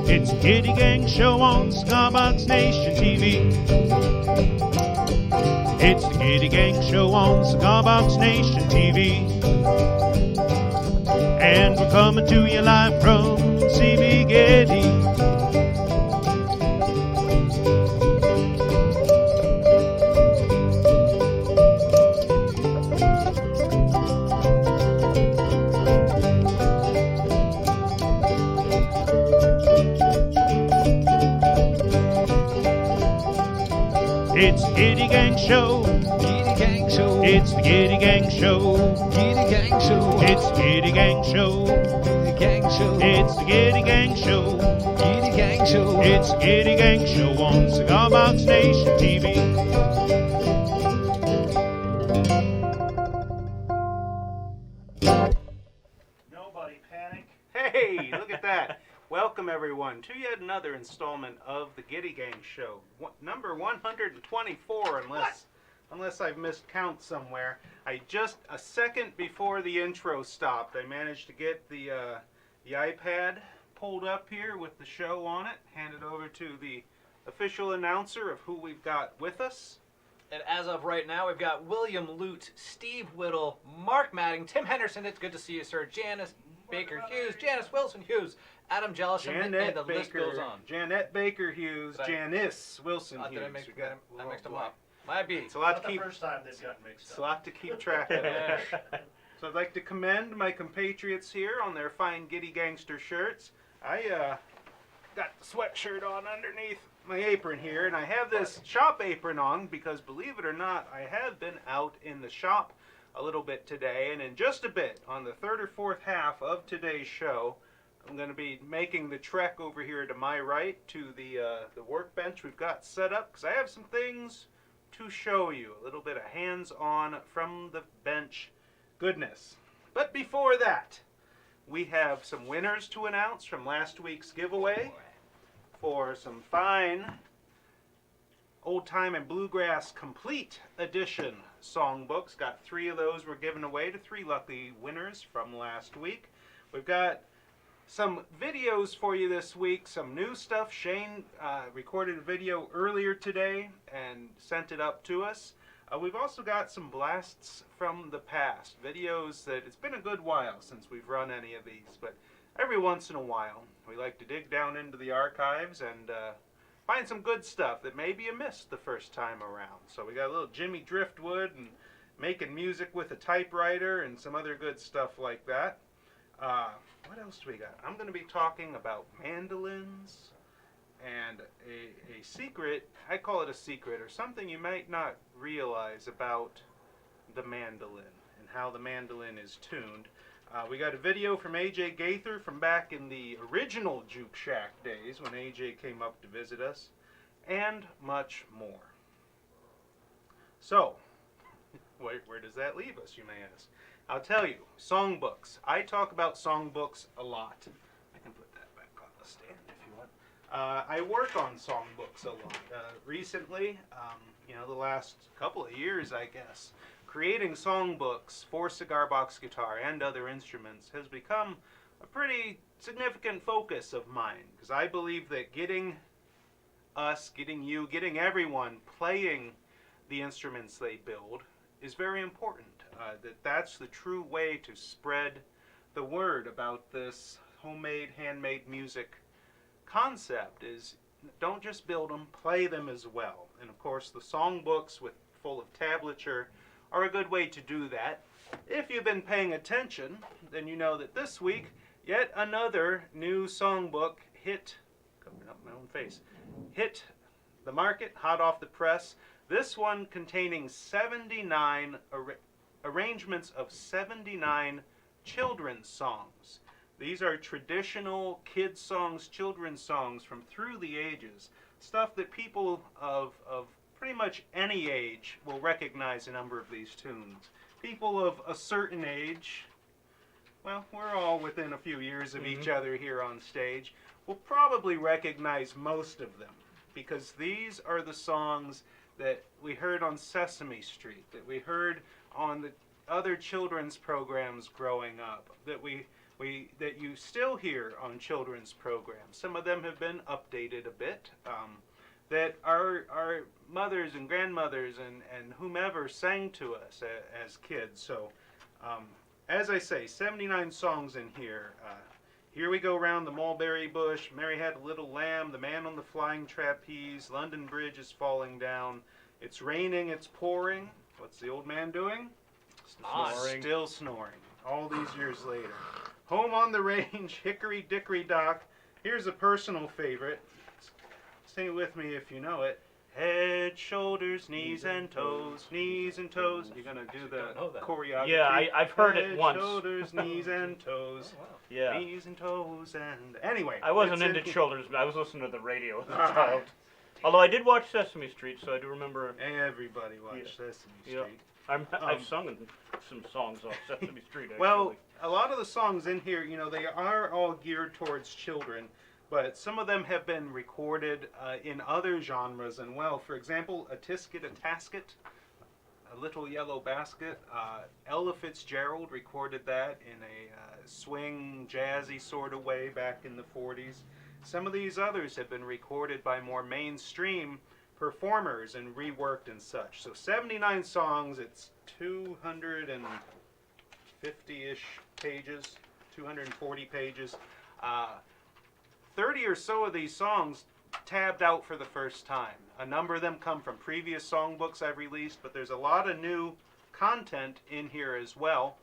It's the Gitty Gang Show on Cigar Box Nation TV. It's the Gitty Gang Show on Cigar Box Nation TV. And we're coming to you live from CB Gitty. It's the Gitty Gang Show. Gitty Gang Show. It's the Gitty Gang Show. Gitty Gang Show. It's the Gitty Gang Show. Gitty Gang Show. It's the Gitty Gang Show. Gitty Gang Show. It's the Gitty Gang Show on Cigar Box Nation TV. Nobody panic. Hey, look at that. Welcome, everyone, to yet another installment of the Gitty Gang Show. Number 124, unless I've missed count somewhere. Just a second before the intro stopped, I managed to get the iPad pulled up here with the show on it, handed over to the official announcer of who we've got with us. And as of right now, we've got William Lute, Steve Whittle, Mark Madding, Tim Henderson, it's good to see you, sir, Janice Baker Hughes, Janice Wilson Hughes, Adam Jellison, and the list goes on. Janet Baker Hughes, Janice Wilson Did Hughes. I mixed them up. Might be. It's a lot to keep. First time they've gotten mixed up. It's a lot to keep track of. So I'd like to commend my compatriots here on their fine Gitty Gangster shirts. I got the sweatshirt on underneath my apron here, and I have this shop apron on because, believe it or not, I have been out in the shop a little bit today, and in just a bit, on the third or fourth half of today's show, I'm going to be making the trek over here to my right to the workbench we've got set up, because I have some things to show you. A little bit of hands-on from the bench goodness. But before that, we have some winners to announce from last week's giveaway for some fine Old Time and Bluegrass Complete Edition songbooks. Got 3 of those were given away to 3 lucky winners from last week. We've got some videos for you this week, some new stuff. Shane recorded a video earlier today and sent it up to us. We've also got some blasts from the past, videos that it's been a good while since we've run any of these, but every once in a while we like to dig down into the archives and find some good stuff that maybe you missed the first time around. So we got a little Jimmy Driftwood and making music with a typewriter and some other good stuff like that. What else do we got? I'm going to be talking about mandolins and a secret, I call it a secret, or something you might not realize about the mandolin and how the mandolin is tuned. We got a video from AJ Gaither from back in the original Juke Shack days when AJ came up to visit us, and much more. So, where does that leave us, you may ask? I'll tell you, songbooks. I talk about songbooks a lot. I can put that back on the stand if you want. I work on songbooks a lot. Recently, the last couple of years, I guess, creating songbooks for Cigar Box Guitar and other instruments has become a pretty significant focus of mine, because I believe that getting us, getting you, getting everyone playing the instruments they build is very important. That's the true way to spread the word about this homemade, handmade music concept. Is don't just build them, play them as well. And of course the songbooks full of tablature are a good way to do that. If you've been paying attention, then you know that this week yet another new songbook hit the market, hot off the press. This one containing 79 arrangements of 79 children's songs. These are traditional kids songs, children's songs from through the ages. Stuff that people of pretty much any age will recognize a number of these tunes. People of a certain age, well, we're all within a few years of each other here on stage, will probably recognize most of them, because these are the songs that we heard on Sesame Street, that we heard on the other children's programs growing up that that you still hear on children's programs. Some of them have been updated a bit. That our mothers and grandmothers and whomever sang to us as kids. So, as I say, 79 songs in here. Here we go round the mulberry bush, Mary Had a Little Lamb, The Man on the Flying Trapeze, London Bridge is Falling Down, It's Raining, It's Pouring. What's the old man doing? Snoring. Still snoring, all these years later. Home on the Range, Hickory Dickory Dock. Here's a personal favorite. Sing it with me if you know it. Head, shoulders, knees and toes, knees and toes. You're gonna do the choreography. Yeah, I've heard it once. Head, shoulders, knees and toes. Oh, wow. Yeah. Knees and toes and anyway. I wasn't it's into children's, but I was listening to the radio as a child. Although I did watch Sesame Street, so I do remember. Everybody watched Sesame Street. Yeah. I've sung in some songs off Sesame Street, actually. Well, a lot of the songs in here, you know, they are all geared towards children, but some of them have been recorded in other genres and well. For example, A Tisket, a Tasket, A Little Yellow Basket. Ella Fitzgerald recorded that in a swing, jazzy sort of way back in the 40s. Some of these others have been recorded by more mainstream performers and reworked and such. So 79 songs, it's 250-ish pages, 240 pages. 30 or so of these songs tabbed out for the first time. A number of them come from previous songbooks I've released, but there's a lot of new content in here as well.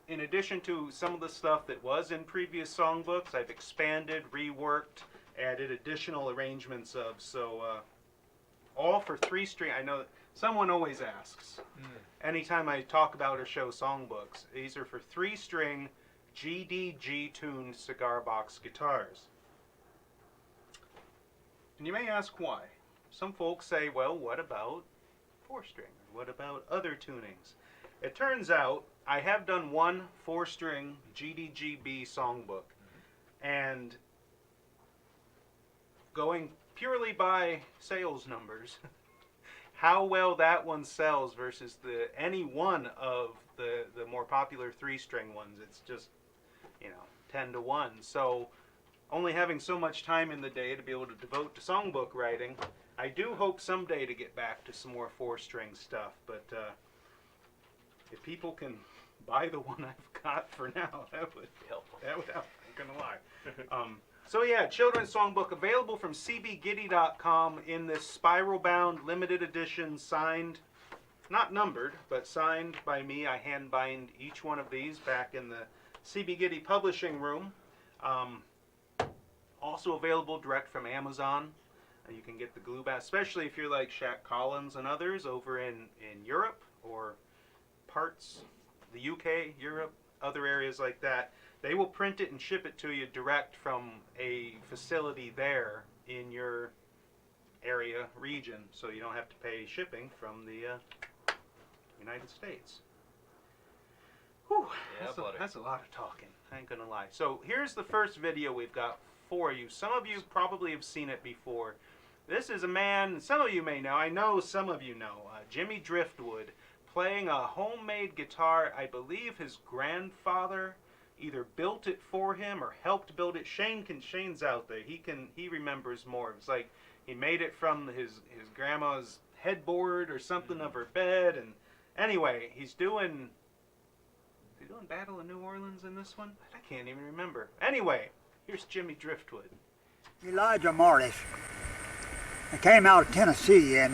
In addition to some of the stuff that was in previous songbooks, I've expanded, reworked, added additional arrangements of. So all for 3-string. I know that someone always asks anytime I talk about or show songbooks. These are for 3-string GDG tuned cigar box guitars. And you may ask why. Some folks say, well, what about 4-string? What about other tunings? It turns out I have done one 4-string GDGB songbook, and going purely by sales numbers, how well that one sells versus any one of the more popular 3-string ones, it's just, 10 to 1. So only having so much time in the day to be able to devote to songbook writing, I do hope someday to get back to some more 4-string stuff, but if people can buy the one I've got for now, that would help. That would help, I'm gonna lie. So yeah, children's songbook available from cbgitty.com in this spiral bound limited edition, signed, not numbered, but signed by me. I hand bind each one of these back in the CB Gitty publishing room. Also available direct from Amazon. You can get the glue back, especially if you're like Shaq Collins and others over in Europe or parts, the UK, Europe, other areas like that. They will print it and ship it to you direct from a facility there in your area, region, so you don't have to pay shipping from the United States. Whew, Yeah, that's a lot of talking, I ain't gonna lie. So here's the first video we've got for you. Some of you probably have seen it before. This is a man, some of you may know, I know some of you know, Jimmy Driftwood, playing a homemade guitar. I believe his grandfather either built it for him or helped build it. Shane's out there. He remembers more. It's like he made it from his grandma's headboard or something of her bed. And anyway, he's doing Battle of New Orleans in this one? I can't even remember. Anyway, here's Jimmy Driftwood. Elijah Morris. He came out of Tennessee in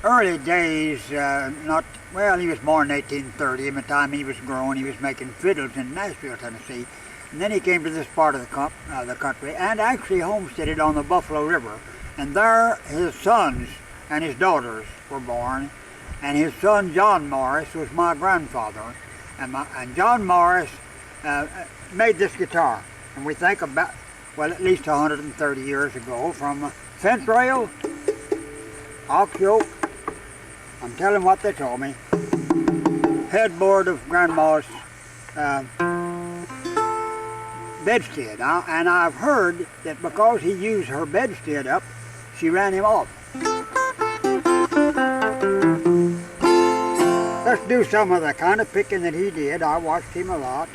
early days. He was born in 1830. By the time he was grown, he was making fiddles in Nashville, Tennessee. And then he came to this part of the country and actually homesteaded on the Buffalo River. And there his sons and his daughters were born. And his son, John Morris, was my grandfather. And John Morris made this guitar. And we think about, at least 130 years ago, from fence rail, ox yoke, I'm telling what they told me, headboard of Grandma's bedstead. And I've heard that because he used her bedstead up, she ran him off. Let's do some of the kind of picking that he did. I watched him a lot.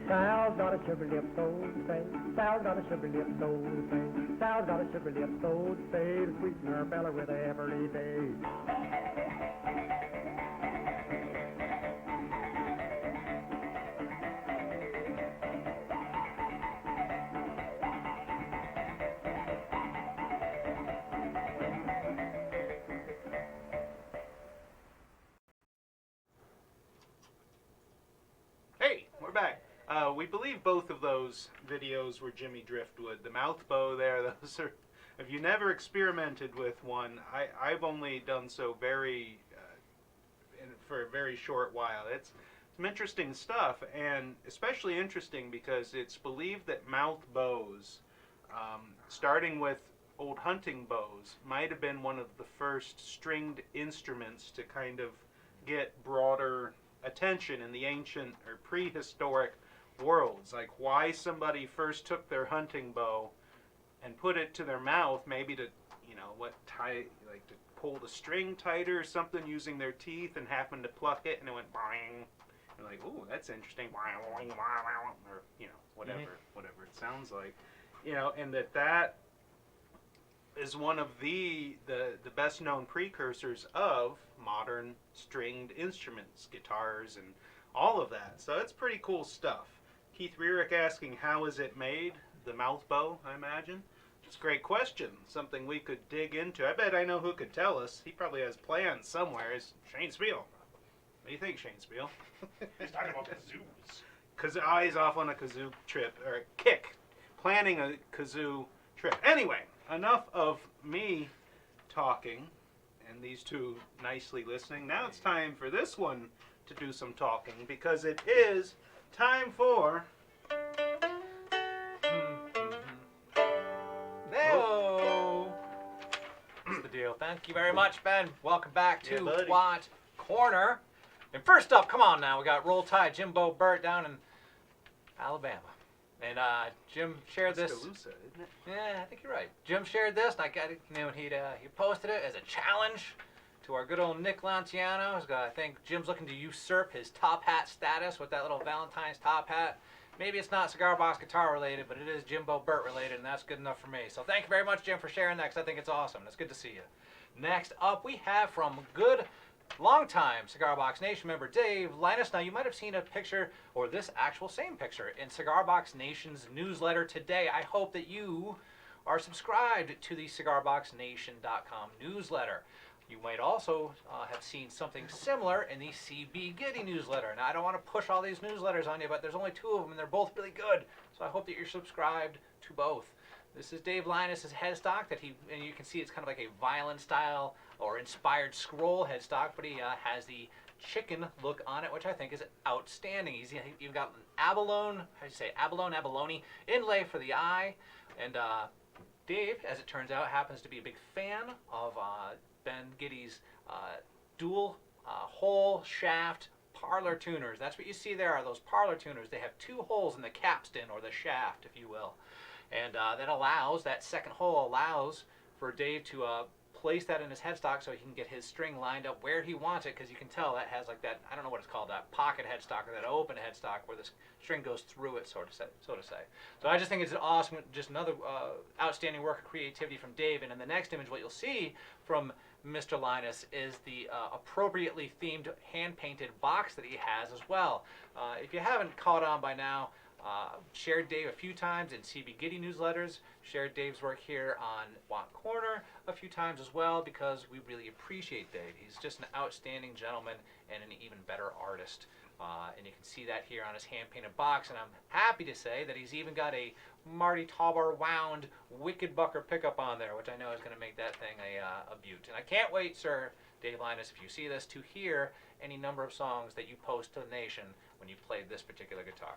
Sal's got a sugar lip, so to say. Sal's got a sugar lip, so to say. Sal's got a sugar lip, so to say. To sweeten her belly with every day. Hey, we're back. We believe both of those videos were Jimmy Driftwood. The mouth bow there, those are, if you never experimented with one, I've only done so very, for a very short while. It's some interesting stuff, and especially interesting because it's believed that mouth bows, starting with old hunting bows, might have been one of the first stringed instruments to kind of get broader attention in the ancient or prehistoric worlds. Like why somebody first took their hunting bow and put it to their mouth, maybe to, you know, like to pull the string tighter or something using their teeth, and happened to pluck it and it went boing. And like, ooh, that's interesting. Or, you know, whatever it sounds like. You know, and that is one of the best known precursors of modern stringed instruments, guitars and all of that. So it's pretty cool stuff. Keith Rierick asking, how is it made? The mouth bow, I imagine. It's a great question. Something we could dig into. I bet I know who could tell us. He probably has plans somewhere. Is Shane Speal. What do you think, Shane Speal? He's talking about kazoos. He's off on a kazoo trip, or kick, planning a kazoo trip. Anyway, enough of me talking and these two nicely listening. Now it's time for this one to do some talking, because it is time for... Hey-o. That's the deal. Thank you very much, Ben. Welcome back to Yeah, What Corner. And first up, come on now, we got Roll Tide Jimbo Burt down in Alabama. And Jim shared this. Tuscaloosa, isn't it? Yeah, I think you're right. Jim shared this, and I got it. You know, he posted it as a challenge to our good old Nick Lanciano. I think Jim's looking to usurp his top hat status with that little Valentine's top hat. Maybe it's not Cigar Box Guitar related, but it is Jimbo Burt related, and that's good enough for me. So thank you very much, Jim, for sharing that, because I think it's awesome. It's good to see you. Next up, we have from good longtime Cigar Box Nation member Dave Linus. Now, you might have seen a picture, or this actual same picture, in Cigar Box Nation's newsletter today. I hope that you are subscribed to the cigarboxnation.com newsletter. You might also have seen something similar in the CB Gitty newsletter. Now, I don't want to push all these newsletters on you, but there's only two of them, and they're both really good. So I hope that you're subscribed to both. This is Dave Linus's headstock and you can see it's kind of like a violin style or inspired scroll headstock, but he has the chicken look on it, which I think is outstanding. You've got abalone, how do you say, abalone inlay for the eye, and Dave, as it turns out, happens to be a big fan of Ben Gitty's dual hole shaft parlor tuners. That's what you see there are those parlor tuners. They have 2 holes in the capstan, or the shaft, if you will. And that second hole allows for Dave to place that in his headstock so he can get his string lined up where he wants it, because you can tell that has like that, I don't know what it's called, that pocket headstock or that open headstock where the string goes through it, so to say. So I just think it's awesome, just another outstanding work of creativity from Dave. And in the next image, what you'll see from Mr. Linus is the appropriately themed hand-painted box that he has as well. If you haven't caught on by now, shared Dave a few times in CB Gitty newsletters, shared Dave's work here on Watt Corner a few times as well, because we really appreciate Dave. He's just an outstanding gentleman and an even better artist. And you can see that here on his hand-painted box, and I'm happy to say that he's even got a Marty Tauber wound Wicked Bucker pickup on there, which I know is going to make that thing a beaut. And I can't wait, sir, Dave Linus, if you see this, to hear any number of songs that you post to the nation when you played this particular guitar.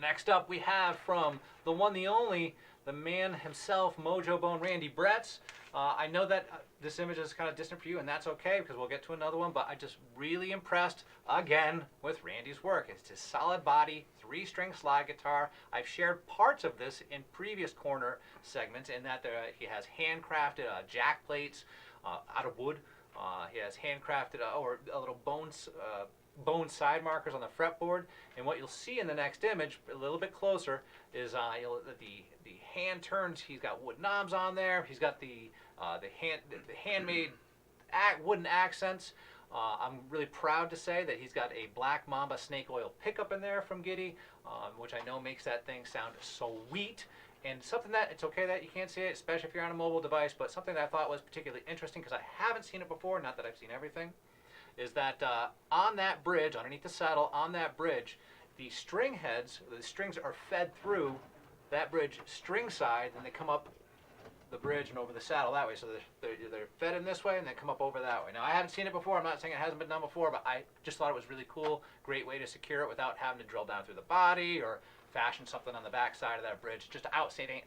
Next up, we have from the one, the only, the man himself, Mojo Bone Randy Bretz. I know that this image is kind of distant for you, and that's okay, because we'll get to another one, but I'm just really impressed, again, with Randy's work. It's his solid body, 3-string slide guitar. I've shared parts of this in previous corner segments, in that he has handcrafted jack plates out of wood. He has handcrafted or a little bone side markers on the fretboard, and what you'll see in the next image, a little bit closer, is the hand turns. He's got wood knobs on there. He's got the handmade wooden accents. I'm really proud to say that he's got a Black Mamba snake oil pickup in there from Gitty, which I know makes that thing sound sweet. And something that, it's okay that you can't see it, especially if you're on a mobile device, but something that I thought was particularly interesting, because I haven't seen it before, not that I've seen everything, is that on that bridge, underneath the saddle, on that bridge, the string heads, the strings are fed through that bridge string side, and they come up the bridge and over the saddle that way. So they're fed in this way, and they come up over that way. Now, I haven't seen it before. I'm not saying it hasn't been done before, but I just thought it was really cool. Great way to secure it without having to drill down through the body or fashion something on the back side of that bridge. Just outstanding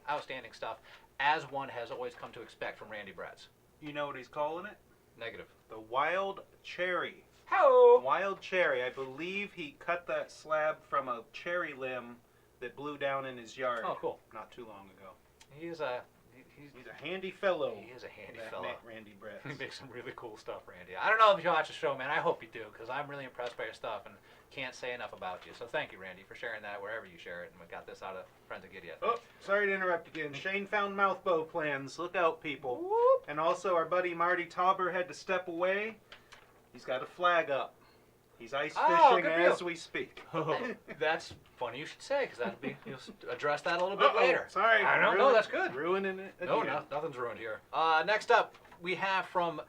stuff, as one has always come to expect from Randy Bretz. You know what he's calling it? Negative. The Wild Cherry. Hello. Wild Cherry. I believe he cut that slab from a cherry limb that blew down in his yard. Oh, cool. Not too long ago. He's a handy fellow. He is a handy that fellow. Randy Bretz. He makes some really cool stuff, Randy. I don't know if you watch the show, man. I hope you do, because I'm really impressed by your stuff and can't say enough about you. So thank you, Randy, for sharing that wherever you share it. And we got this out of Friends of Gitty. Oh, sorry to interrupt again. Shane found mouth bow plans. Look out, people. Whoop. And also, our buddy Marty Tauber had to step away. He's got a flag up. He's ice fishing as we speak. That's funny you should say, because you'll address that a little bit later. Sorry. I don't know. That's good. Ruining it again. No, nothing's ruined here. Next up, we have from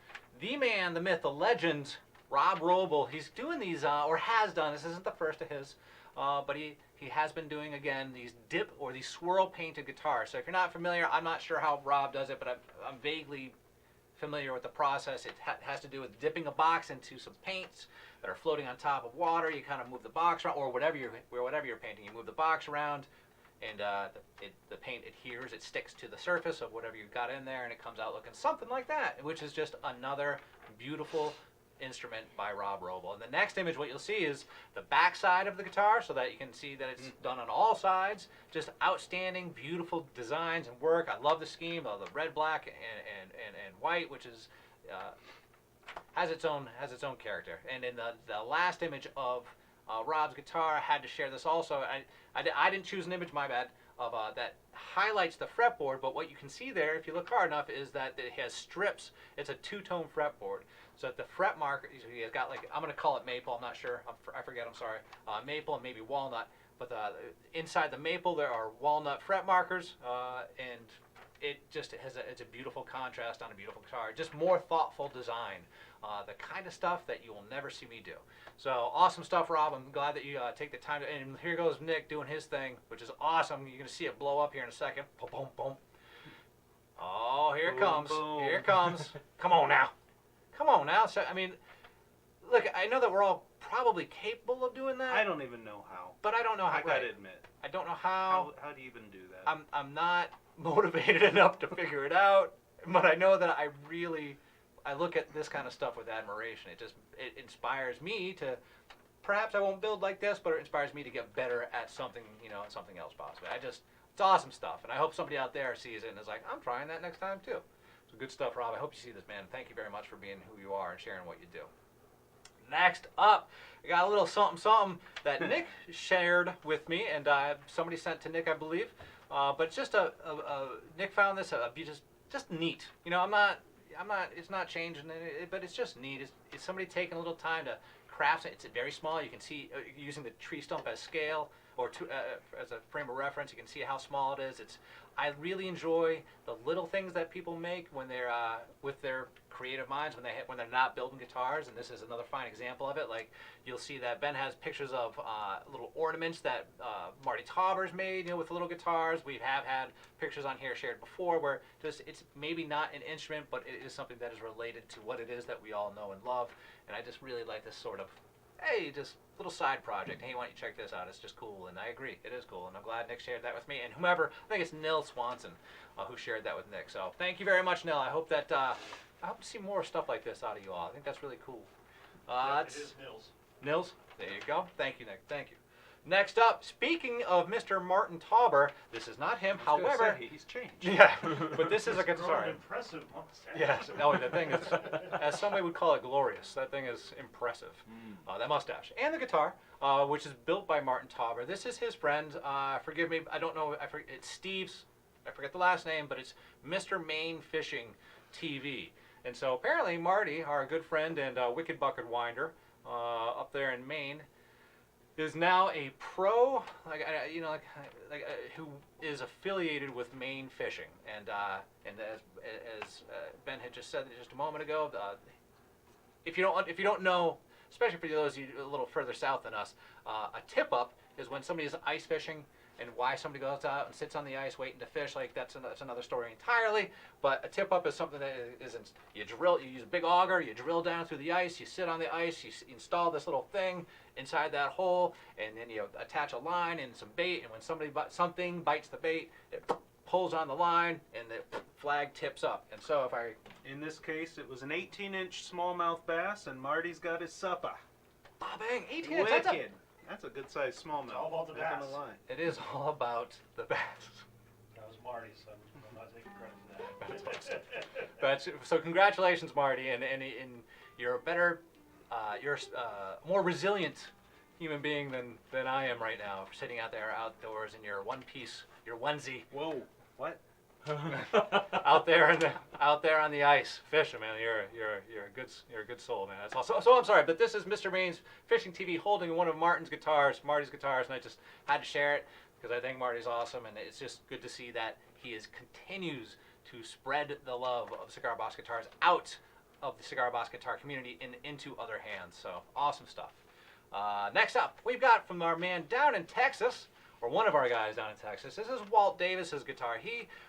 the man, the myth, the legend, Rob Roble. He's doing these, or has done, this isn't the first of his, but he has been doing, again, these dip or these swirl painted guitars. So if you're not familiar, I'm not sure how Rob does it, but I'm vaguely familiar with the process. It has to do with dipping a box into some paints that are floating on top of water. You kind of move the box around, or whatever you're painting, you move the box around, and the paint adheres, it sticks to the surface of whatever you've got in there, and it comes out looking something like that, which is just another beautiful instrument by Rob Roble. And the next image, what you'll see is the back side of the guitar, so that you can see that it's done on all sides. Just outstanding, beautiful designs and work. I love the scheme of the red, black, and white, which is has its own character. And in the last image of Rob's guitar, I had to share this also. I didn't choose an image, my bad, of that highlights the fretboard, but what you can see there, if you look hard enough, is that it has strips. It's a two-tone fretboard. So that the fret marker, he has got, like, I'm going to call it maple, I'm not sure, I forget, I'm sorry, maple and maybe walnut, but inside the maple there are walnut fret markers, and it just it's a beautiful contrast on a beautiful guitar. Just more thoughtful design, the kind of stuff that you will never see me do. So awesome stuff, Rob. I'm glad that you take the time to, and here goes Nick doing his thing, which is awesome. You're going to see it blow up here in a second. Boom, boom, boom. Oh, here it comes. Boom. Here it comes. Come on now. Come on now. So, I mean, look, I know that we're all probably capable of doing that. I don't even know how. But I don't know how. I gotta admit. I don't know how. How do you even do that? I'm not motivated enough to figure it out. But I know that I look at this kind of stuff with admiration. It inspires me to. Perhaps I won't build like this, but it inspires me to get better at something, something else possibly. It's awesome stuff, and I hope somebody out there sees it and is like, I'm trying that next time too. So good stuff, Rob. I hope you see this, man. Thank you very much for being who you are and sharing what you do. Next up, I got a little something that Nick shared with me, and somebody sent to Nick, I believe. But it's just Nick found this just neat. It's not changing it, but it's just neat. It's somebody taking a little time to craft it. It's very small. You can see using the tree stump as scale or as a frame of reference. You can see how small it is. I really enjoy the little things that people make when they're with their creative minds when they're not building guitars. And this is another fine example of it. Like you'll see that Ben has pictures of little ornaments that Marty Tauber's made, with little guitars. We have had pictures on here shared before where it's maybe not an instrument, but it is something that is related to what it is that we all know and love. And I just really like this sort of, hey, just little side project. Hey, why don't you check this out? It's just cool. And I agree, it is cool. And I'm glad Nick shared that with me. And whomever, I think it's Nil Swanson who shared that with Nick. So thank you very much, Nil. I hope that I hope to see more stuff like this out of you all. I think that's really cool. It is Nils. Nils, there you go. Thank you, Nick. Thank you. Next up, speaking of Mr. Martin Tauber, this is not him. However, he's changed. Yeah, but this is a guitar. An impressive mustache. Yes, no, the thing is, as somebody would call it, glorious. That thing is impressive. That mustache and the guitar, which is built by Martin Tauber. This is his friend. Forgive me, I don't know. It's Steve's. I forget the last name, but it's Mr. Maine Fishing TV. And so apparently Marty, our good friend and wicked bucket winder up there in Maine, is now a pro, who is affiliated with Maine Fishing, and as Ben had just said just a moment ago, if you don't know, especially for those of you a little further south than us, a tip up is when somebody is ice fishing. And why somebody goes out and sits on the ice waiting to fish, that's another story entirely. But a tip up is something that isn't. You use a big auger, you drill down through the ice, you sit on the ice, you install this little thing inside that hole, and then you attach a line and some bait. And when something bites the bait, it pulls on the line, and the flag tips up. And so in this case, it was an 18-inch smallmouth bass, and Marty's got his supper. Bang, 18 inch. Wicked. That's a good sized smallmouth. It's all about the Not bass. gonna lie. It is all about the bass. That was Marty, so I'm not taking credit for that. But so congratulations, Marty, and you're a better, you're a more resilient human being than I am right now, sitting out there outdoors in your your onesie. Whoa. What? out there on the ice fishing, man. You're a good soul, man. That's all. So I'm sorry, but this is Mr. Maine's Fishing TV holding one of Marty's guitars, and I just had to share it because I think Marty's awesome, and it's just good to see that he continues to spread the love of Cigar Box Guitars out of the Cigar Box Guitar community and into other hands. So awesome stuff. Next up, we've got from our man down in Texas. Or one of our guys down in Texas. This is Walt Davis's guitar.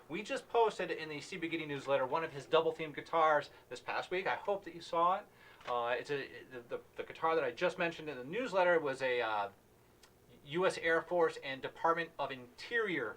We just posted in the CB Gitty newsletter one of his double-themed guitars this past week. I hope that you saw it. It's the guitar that I just mentioned in the newsletter was a U.S. Air Force and Department of Interior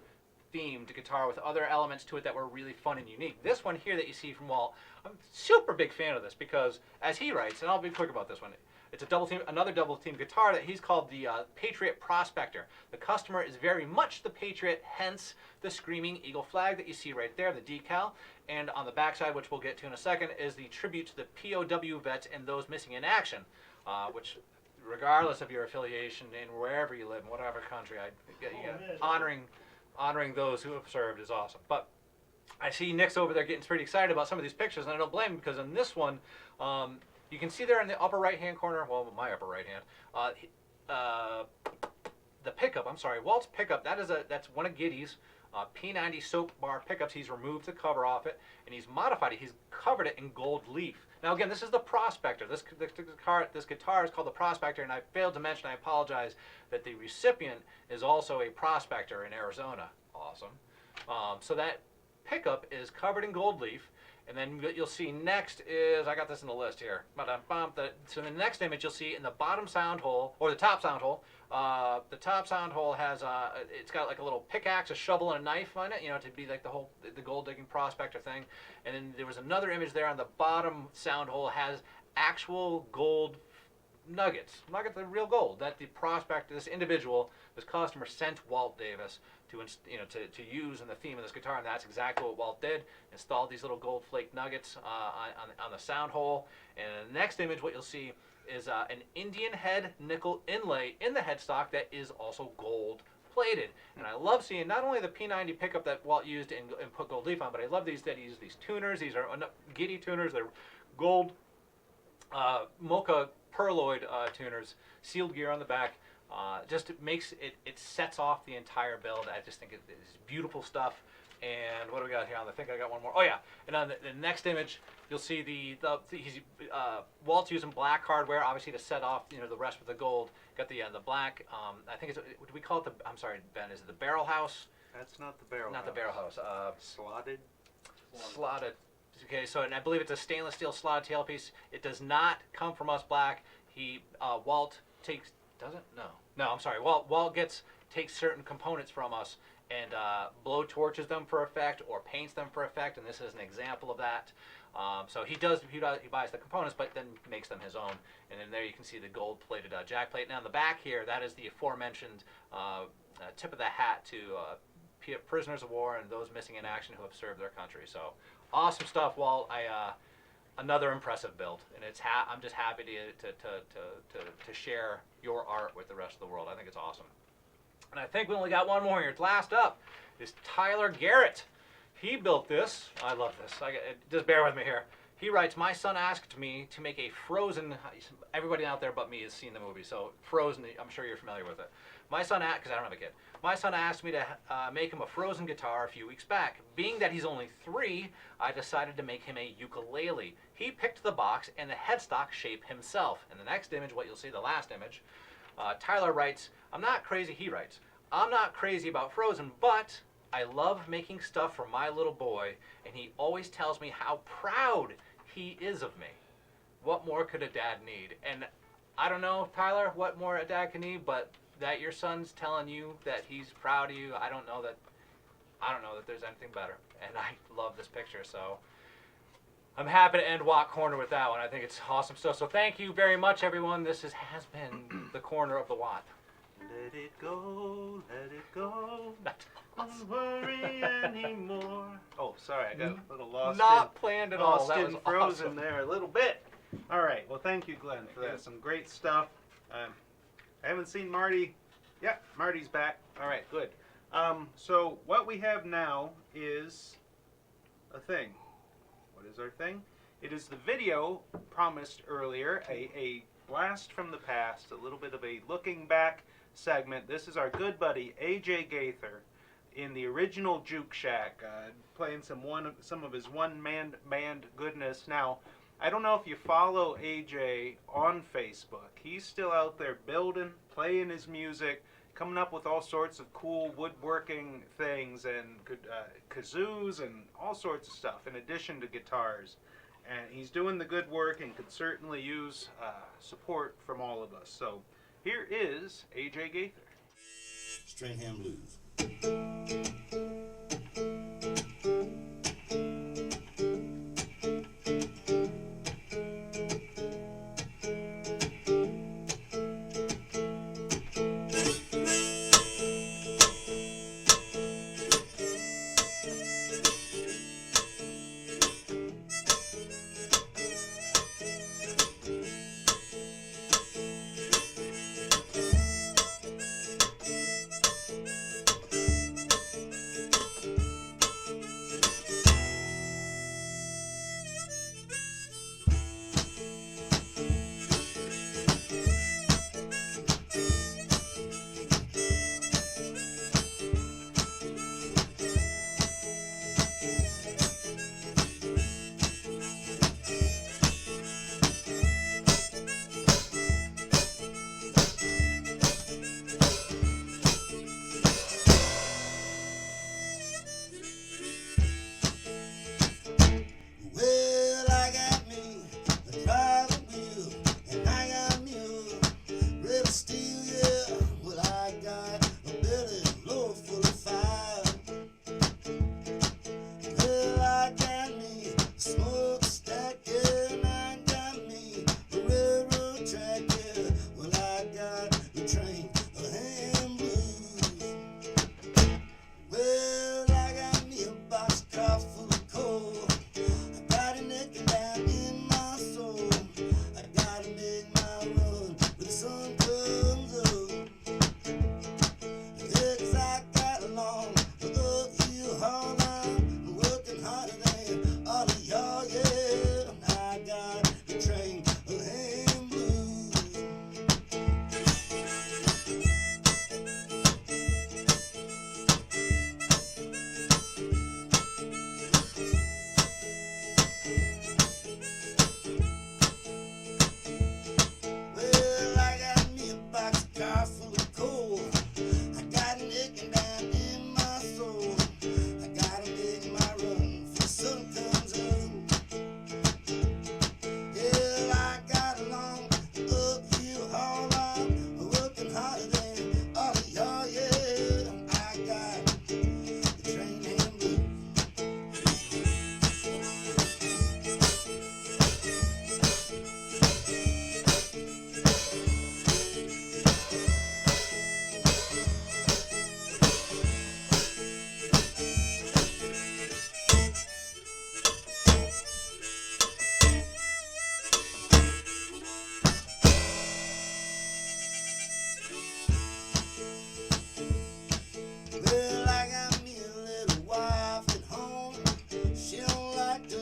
themed guitar with other elements to it that were really fun and unique. This one here that you see from Walt, I'm a super big fan of this because, as he writes, and I'll be quick about this one, it's another double-themed guitar that he's called the Patriot Prospector. The customer is very much the Patriot, hence the Screaming Eagle flag that you see right there, the decal. And on the backside, which we'll get to in a second, is the tribute to the POW vets and those missing in action, which, regardless of your affiliation in wherever you live, in whatever country, honoring those who have served is awesome. But I see Nick's over there getting pretty excited about some of these pictures, and I don't blame him because in this one, you can see there in the upper right-hand corner, well, my upper right hand, the pickup, I'm sorry, Walt's pickup, that's one of Gitty's P90 soap bar pickups. He's removed the cover off it, and he's modified it. He's covered it in gold leaf. Now, again, this is the Prospector. This guitar is called the Prospector, and I failed to mention, I apologize, that the recipient is also a prospector in Arizona. Awesome. So that pickup is covered in gold leaf, And then what you'll see next is, I got this in the list here. So the next image you'll see in the bottom sound hole, or the top sound hole. The top sound hole has, it's got like a little pickaxe, a shovel, and a knife on it, you know, to be like the gold digging prospector thing. And then there was another image there on the bottom sound hole has actual gold nuggets, the real gold that the prospector, this individual, this customer sent Walt Davis to use in the theme of this guitar, and that's exactly what Walt did. Installed these little gold flake nuggets on the sound hole. And in the next image, what you'll see is an Indian head nickel inlay in the headstock that is also gold plated. And I love seeing not only the P90 pickup that Walt used and put gold leaf on, but I love that he used these tuners. These are Gitty tuners. They're gold mocha perloid tuners, sealed gear on the back. Just makes it sets off the entire build. I just think it's beautiful stuff. And what do we got here? I think I got one more. Oh yeah, and on the next image, you'll see Walt's using black hardware, obviously to set off the rest with the gold. Got the black. I think it's, what do we call it? I'm sorry, Ben. Is it the barrel house? That's not the barrel. Not house. the barrel house. Slotted. Slotted. Okay, so and I believe it's a stainless steel slotted tailpiece. It does not come from us black. Walt takes. Does it? No, I'm sorry. Walt takes certain components from us and blow torches them for effect or paints them for effect, and this is an example of that. So he buys the components, but then makes them his own. And then there you can see the gold-plated jack plate. Now on the back here, that is the aforementioned tip of the hat to prisoners of war and those missing in action who have served their country. So awesome stuff, Walt. Another impressive build, and I'm just happy to share your art with the rest of the world. I think it's awesome. And I think we only got one more here. Last up is Tyler Garrett. He built this. I love this. Just bear with me here. He writes, my son asked me to make a Frozen, everybody out there but me has seen the movie, so Frozen, I'm sure you're familiar with it. My son, because I don't have a kid, my son asked me to make him a Frozen guitar a few weeks back. Being that he's only 3, I decided to make him a ukulele. He picked the box and the headstock shape himself. In the next image, what you'll see, the last image, Tyler writes, I'm not crazy about Frozen, but I love making stuff for my little boy, and he always tells me how proud he is of me. What more could a dad need? And I don't know, Tyler, what more a dad can need, but that your son's telling you that he's proud of you, I don't know that there's anything better. And I love this picture, so I'm happy to end Watt Corner with that one. I think it's awesome stuff. So thank you very much, everyone. This has been the Corner of the Watt. Let it go, let it go. Don't worry anymore. Oh, sorry, I got a little lost. Not planned at all. Lost That in was Frozen awesome. there a little bit. All right, well, thank you, Glenn, for that. Some great stuff. I haven't seen Marty. Yeah, Marty's back. All right, good. So what we have now is a thing. What is our thing? It is the video promised earlier, a blast from the past, a little bit of a looking back segment. This is our good buddy AJ Gaither in the original Juke Shack, playing some of his one-man band goodness. Now, I don't know if you follow AJ on Facebook. He's still out there building, playing his music, coming up with all sorts of cool woodworking things and kazoos and all sorts of stuff in addition to guitars. And he's doing the good work and could certainly use support from all of us. So here is AJ Gaither. Stringham Blues. car full of coal. I got an aching down in my soul. I gotta make my run for sun comes up. Hell, I got a long uphill haul. I'm working harder than all of y'all, yeah. I got the train hand blues. Well, I got me a little wife at home. She don't like to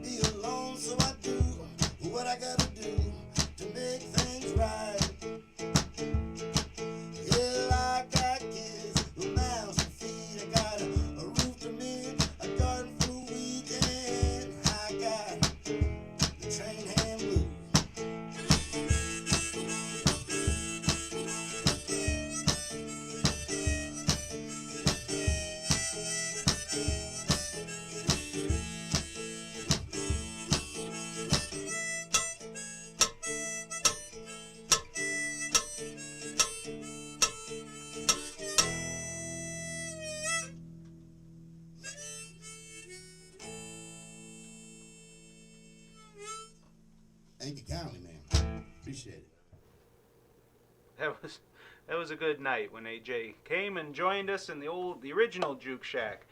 be alone, so I do what I gotta do to make things right. Yeah, I got kids with mouths to feed. I got a roof to mend, a garden full of weeds, and I got the train hand blues. Thank you kindly, man. Appreciate it. That was a good night when AJ came and joined us in the original Juke Shack.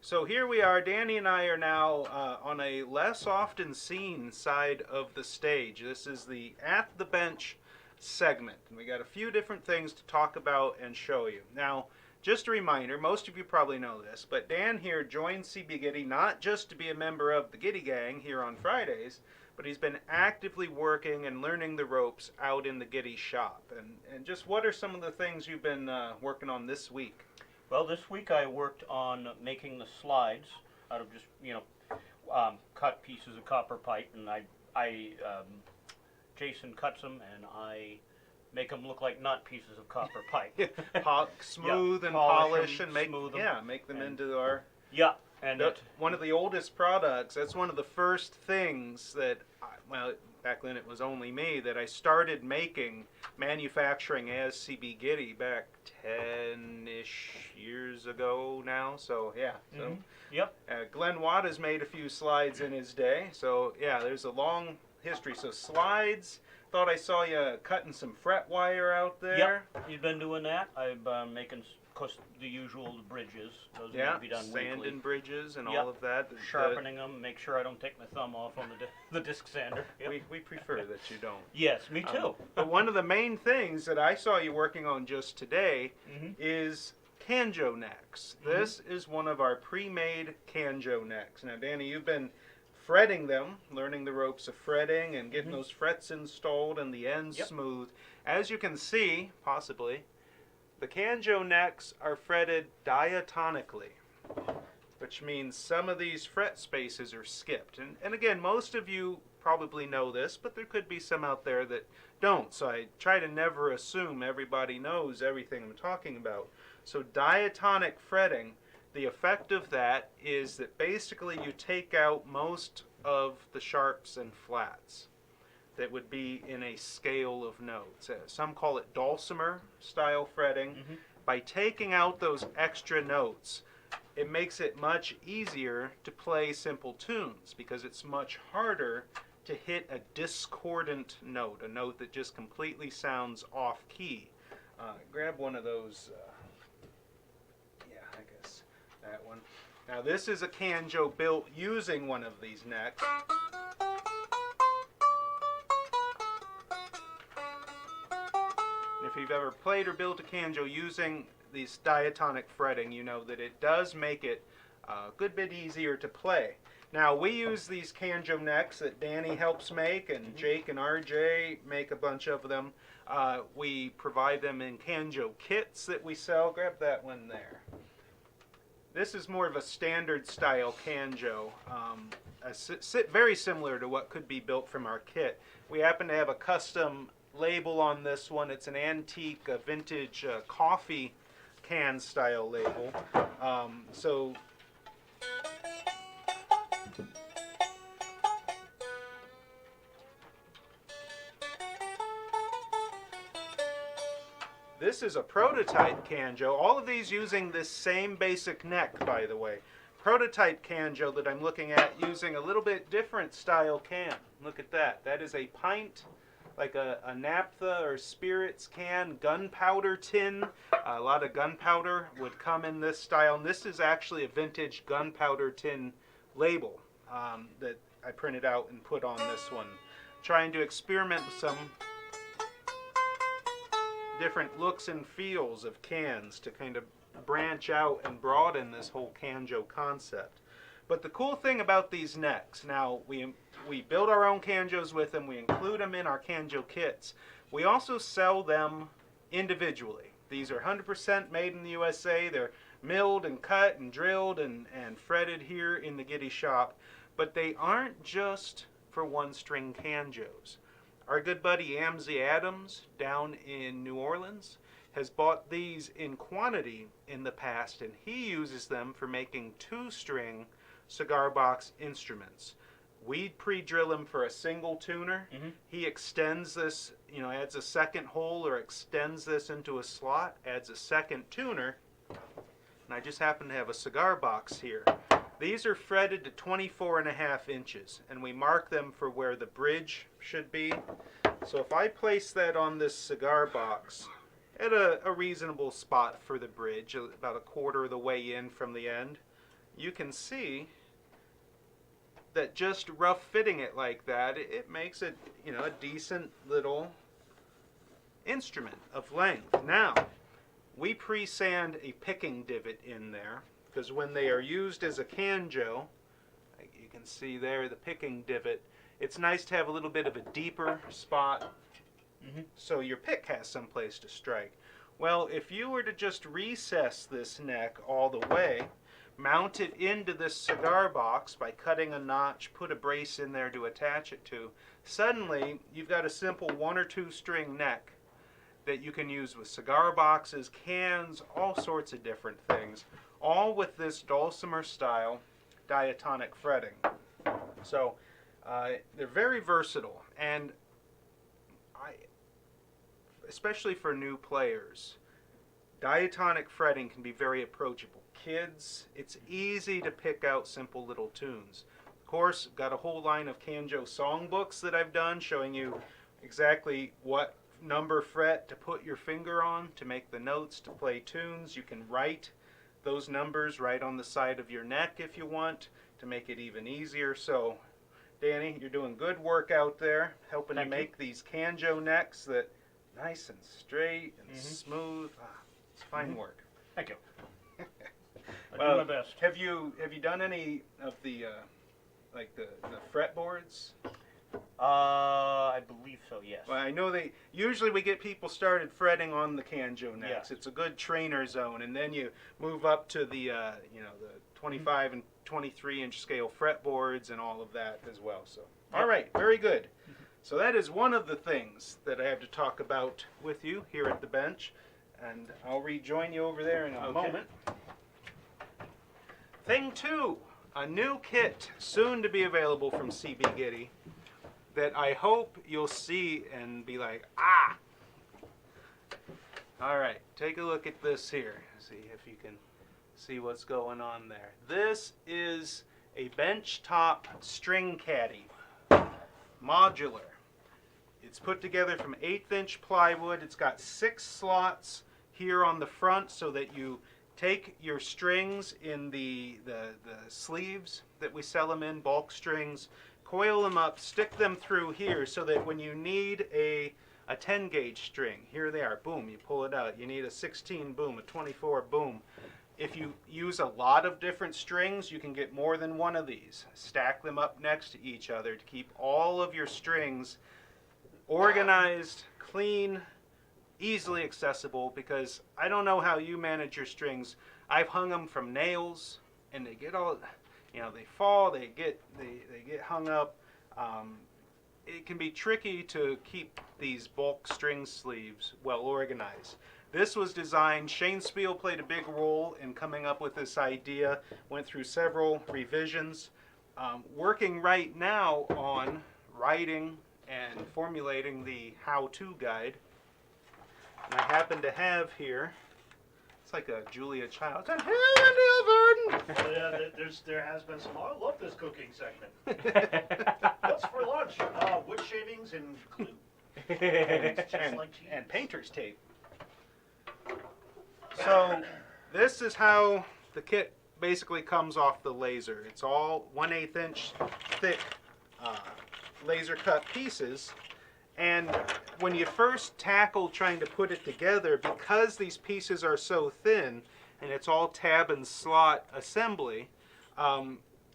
So here we are. Danny and I are now on a less often seen side of the stage. This is the At the Bench segment. And we got a few different things to talk about and show you. Now, just a reminder, most of you probably know this, but Dan here joined CB Gitty not just to be a member of the Gitty Gang here on Fridays, but he's been actively working and learning the ropes out in the Gitty shop. And just what are some of the things you've been working on this week? Well, this week I worked on making the slides out of just, cut pieces of copper pipe, and Jason cuts them, and I make them look like not pieces of copper pipe. Smooth and polish and make them into our... Yeah, and one of the oldest products. That's one of the first things that, back then it was only me, that I started manufacturing as CB Gitty back 10-ish years ago now. So yeah, yep. Glenn Watt has made a few slides in his day. So yeah, there's a long history. So slides. Thought I saw you cutting some fret wire out there. Yep, you've been doing that. I've been making, of course, the usual bridges. Those need to be done sanding weekly. bridges and all of that. Sharpening them, make sure I don't take my thumb off on the disc sander. Yep. We prefer that you don't. Yes, me too. But one of the main things that I saw you working on just today is canjo necks. This is one of our pre-made canjo necks. Now, Danny, you've been fretting them, learning the ropes of fretting and getting those frets installed and the ends smooth. As you can see, possibly, the canjo necks are fretted diatonically, which means some of these fret spaces are skipped. And again, most of you probably know this, but there could be some out there that don't. So I try to never assume everybody knows everything I'm talking about. So diatonic fretting, the effect of that is that basically you take out most of the sharps and flats that would be in a scale of notes. Some call it dulcimer style fretting. By taking out those extra notes, it makes it much easier to play simple tunes because it's much harder to hit a discordant note, a note that just completely sounds off key. Grab one of those. That one. Now this is a canjo built using one of these necks. If you've ever played or built a canjo using these diatonic fretting, you know that it does make it a good bit easier to play. Now we use these canjo necks that Danny helps make, and Jake and RJ make a bunch of them. We provide them in canjo kits that we sell. Grab that one there. This is more of a standard style canjo, very similar to what could be built from our kit. We happen to have a custom label on this one. It's an antique, vintage coffee can style label. So this is a prototype canjo. All of these using this same basic neck, by the way. Prototype canjo that I'm looking at using a little bit different style can. Look at that. That is a pint, like a naphtha or spirits can, gunpowder tin. A lot of gunpowder would come in this style. And this is actually a vintage gunpowder tin label that I printed out and put on this one. Trying to experiment with some different looks and feels of cans to kind of branch out and broaden this whole canjo concept. But the cool thing about these necks, now we build our own canjos with them, we include them in our canjo kits. We also sell them individually. These are 100% made in the USA. They're milled and cut and drilled and fretted here in the Gitty shop. But they aren't just for one-string canjos. Our good buddy Amzie Adams down in New Orleans has bought these in quantity in the past, and he uses them for making two-string cigar box instruments. We pre-drill him for a single tuner. He extends this, adds a second hole or extends this into a slot, adds a second tuner, and I just happen to have a cigar box here. These are fretted to 24.5 inches, and we mark them for where the bridge should be. So if I place that on this cigar box at a reasonable spot for the bridge, about a quarter of the way in from the end, you can see that just rough fitting it like that, it makes it, a decent little instrument of length. Now, we pre-sand a picking divot in there, because when they are used as a canjo, like you can see there, the picking divot, it's nice to have a little bit of a deeper spot so your pick has some place to strike. Well, if you were to just recess this neck all the way, mount it into this cigar box by cutting a notch, put a brace in there to attach it to, suddenly you've got a simple 1 or 2 string neck that you can use with cigar boxes, cans, all sorts of different things, all with this dulcimer style diatonic fretting. So they're very versatile, and especially for new players, diatonic fretting can be very approachable. Kids, it's easy to pick out simple little tunes. Of course, got a whole line of canjo songbooks that I've done showing you exactly what number fret to put your finger on to make the notes, to play tunes. You can write those numbers right on the side of your neck if you want to make it even easier. So, Danny, you're doing good work out there, helping to make these canjo necks that nice and straight and smooth. It's fine work. Thank you. I do my best. Have you done any of the like the fretboards? I believe so, yes. Well, I know usually we get people started fretting on the canjo necks. Yes. It's a good trainer zone, and then you move up to the the 25 and 23-inch scale fretboards and all of that as well. So, all right, very good. So that is one of the things that I have to talk about with you here at the bench, and I'll rejoin you over there in a moment. Thing 2, a new kit soon to be available from CB Gitty that I hope you'll see and be like, ah! All right, take a look at this here. See if you can see what's going on there. This is a benchtop string caddy, modular. It's put together from 1/8-inch plywood. It's got 6 slots here on the front so that you take your strings in the sleeves that we sell them in, bulk strings, coil them up, stick them through here so that when you need a 10-gauge string, here they are, boom, you pull it out. You need a 16 boom, a 24 boom. If you use a lot of different strings, you can get more than one of these. Stack them up next to each other to keep all of your strings organized, clean, easily accessible, because I don't know how you manage your strings. I've hung them from nails, and they get all, they fall, they get hung up. it can be tricky to keep these bulk string sleeves well organized. This was designed, Shane Speal played a big role in coming up with this idea, went through several revisions, working right now on writing and formulating the how-to guide. And I happen to have here, it's like a Julia Childs, and Oh, yeah, there has been some. I love this cooking segment. What's for lunch? Wood shavings and glue. It's just like cheese. and painter's tape. So this is how the kit basically comes off the laser. It's all 1/8 inch thick laser cut pieces. And when you first tackle trying to put it together, because these pieces are so thin and it's all tab and slot assembly,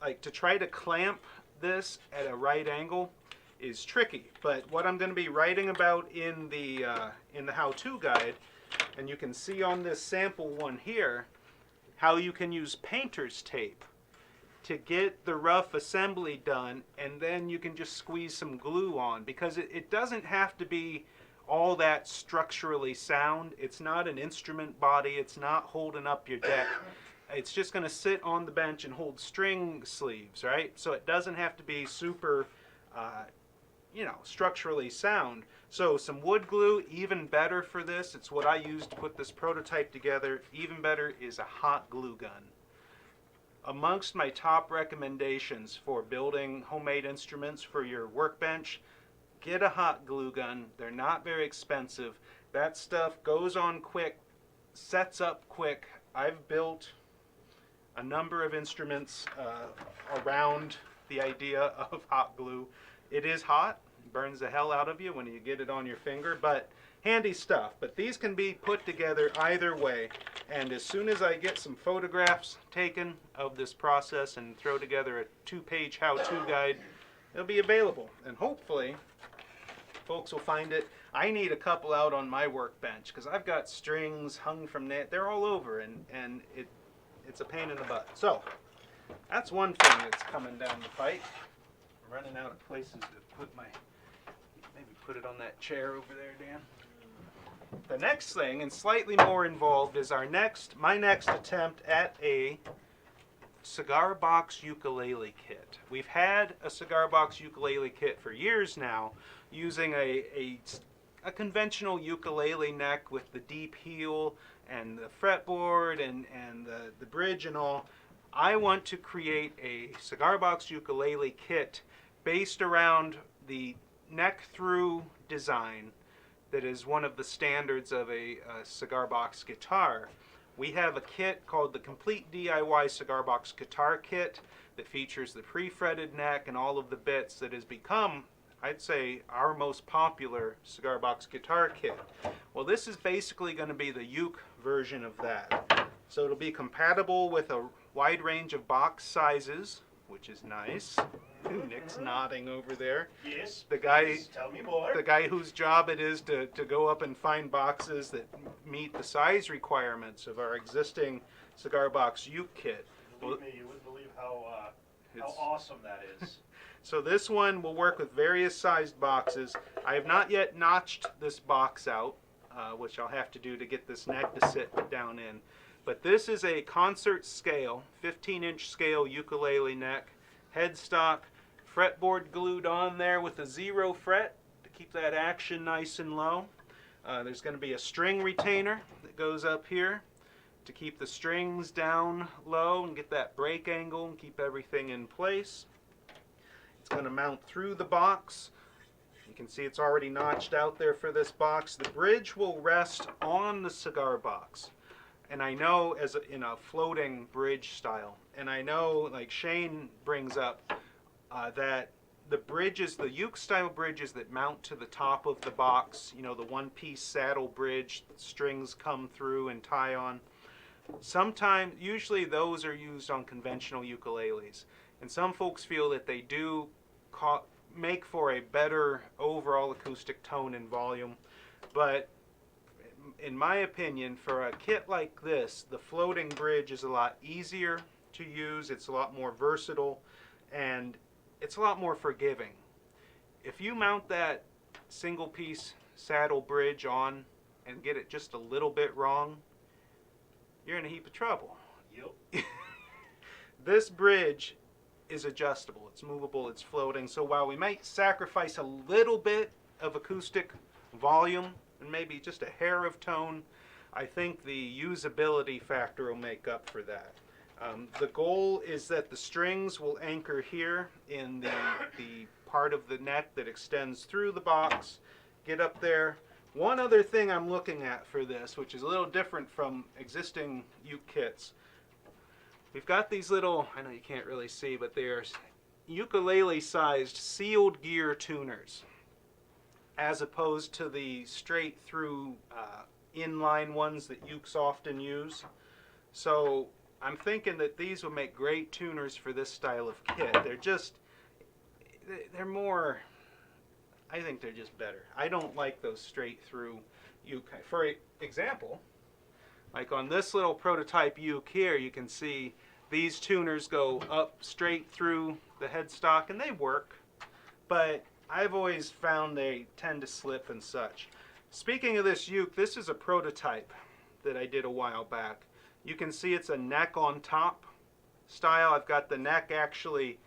like to try to clamp this at a right angle is tricky. But what I'm going to be writing about in the how-to guide, and you can see on this sample one here, how you can use painter's tape to get the rough assembly done, and then you can just squeeze some glue on, because it doesn't have to be all that structurally sound. It's not an instrument body, it's not holding up your deck. It's just going to sit on the bench and hold string sleeves, right? So it doesn't have to be super, you know, structurally sound. So some wood glue, even better for this. It's what I used to put this prototype together. Even better is a hot glue gun. Amongst my top recommendations for building homemade instruments for your workbench, get a hot glue gun. They're not very expensive. That stuff goes on quick, sets up quick. I've built a number of instruments around the idea of hot glue. It is hot, burns the hell out of you when you get it on your finger, but handy stuff. But these can be put together either way. And as soon as I get some photographs taken of this process and throw together a 2-page how-to guide, it'll be available. And hopefully, folks will find it. I need a couple out on my workbench because I've got strings hung from that. They're all over, and it's a pain in the butt. So that's one thing that's coming down the pipe. I'm running out of places to put maybe put it on that chair over there, Dan. The next thing, and slightly more involved, is my next attempt at a cigar box ukulele kit. We've had a cigar box ukulele kit for years now, using a conventional ukulele neck with the deep heel and the fretboard and the bridge and all. I want to create a cigar box ukulele kit based around the neck through design that is one of the standards of a cigar box guitar. We have a kit called the Complete DIY Cigar Box Guitar Kit that features the pre-fretted neck and all of the bits that has become, I'd say, our most popular cigar box guitar kit. Well, this is basically going to be the uke version of that. So it'll be compatible with a wide range of box sizes, which is nice. Nick's nodding over there. Yes. The guy, please tell me more. the guy whose job it is to go up and find boxes that meet the size requirements of our existing cigar box uke kit. Believe me, you wouldn't believe how awesome that is. So this one will work with various sized boxes. I have not yet notched this box out, which I'll have to do to get this neck to sit down in. But this is a concert scale, 15-inch scale ukulele neck, headstock, fretboard glued on there with a 0 fret to keep that action nice and low. There's going to be a string retainer that goes up here to keep the strings down low and get that break angle and keep everything in place. It's going to mount through the box. You can see it's already notched out there for this box. The bridge will rest on the cigar box. And I know in a floating bridge style. And I know, like Shane brings up, that the bridges, the uke style bridges that mount to the top of the box, you know, the one-piece saddle bridge, strings come through and tie on. Sometimes, usually those are used on conventional ukuleles. And some folks feel that they do make for a better overall acoustic tone and volume. But in my opinion, for a kit like this, the floating bridge is a lot easier to use. It's a lot more versatile, and it's a lot more forgiving. if you mount that single piece saddle bridge on and get it just a little bit wrong, you're in a heap of trouble. Yep. This bridge is adjustable, it's movable, it's floating, so while we might sacrifice a little bit of acoustic volume and maybe just a hair of tone, I think the usability factor will make up for that. The goal is that the strings will anchor here in the part of the neck that extends through the box, get up there. One other thing I'm looking at for this, which is a little different from existing uke kits, we've got these little, I know you can't really see, but they're ukulele-sized sealed gear tuners, as opposed to the straight-through inline ones that ukes often use. So I'm thinking that these would make great tuners for this style of kit. They're more, I think they're just better. I don't like those straight-through uke. For example, like on this little prototype uke here, you can see these tuners go up straight through the headstock, and they work, but I've always found they tend to slip and such. Speaking of this uke, this is a prototype that I did a while back. You can see it's a neck on top style. I've got the neck actually,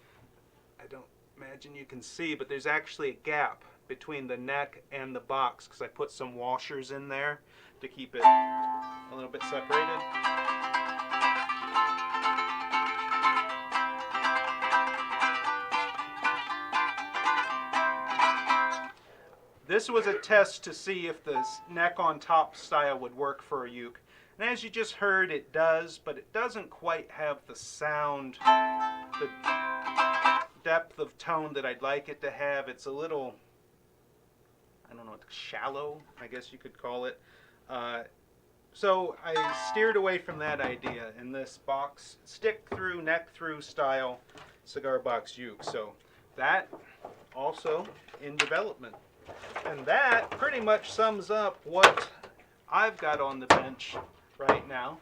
I don't imagine you can see, but there's actually a gap between the neck and the box because I put some washers in there to keep it a little bit separated. This was a test to see if the neck on top style would work for a uke. And as you just heard, it does, but it doesn't quite have the sound, the depth of tone that I'd like it to have. It's a little, I don't know, shallow, I guess you could call it. So I steered away from that idea in this box, stick through, neck through style cigar box uke. So that also in development. And that pretty much sums up what I've got on the bench right now.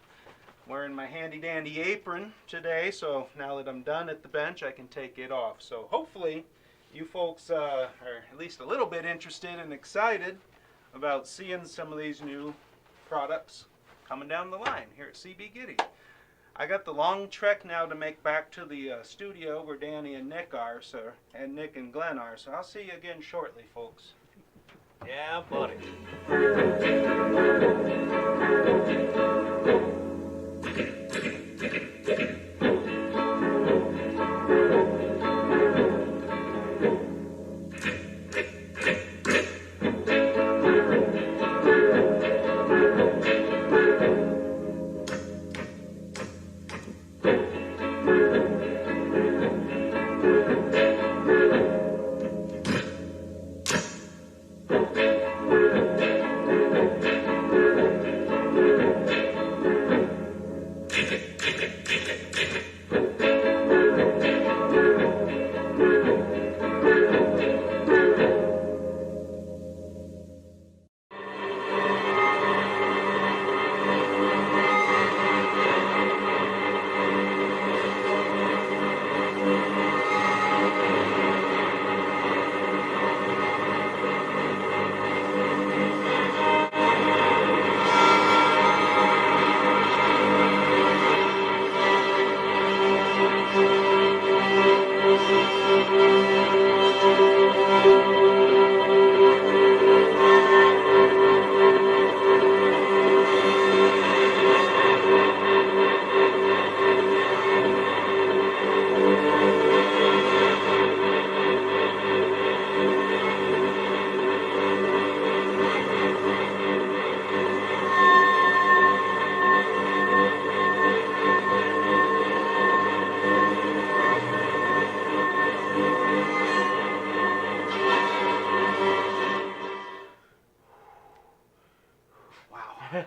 I'm wearing my handy dandy apron today, so now that I'm done at the bench, I can take it off. So hopefully you folks are at least a little bit interested and excited about seeing some of these new products coming down the line here at CB Gitty. I got the long trek now to make back to the studio where Danny and Nick are, and Nick and Glenn are, so I'll see you again shortly, folks. Yeah, buddy.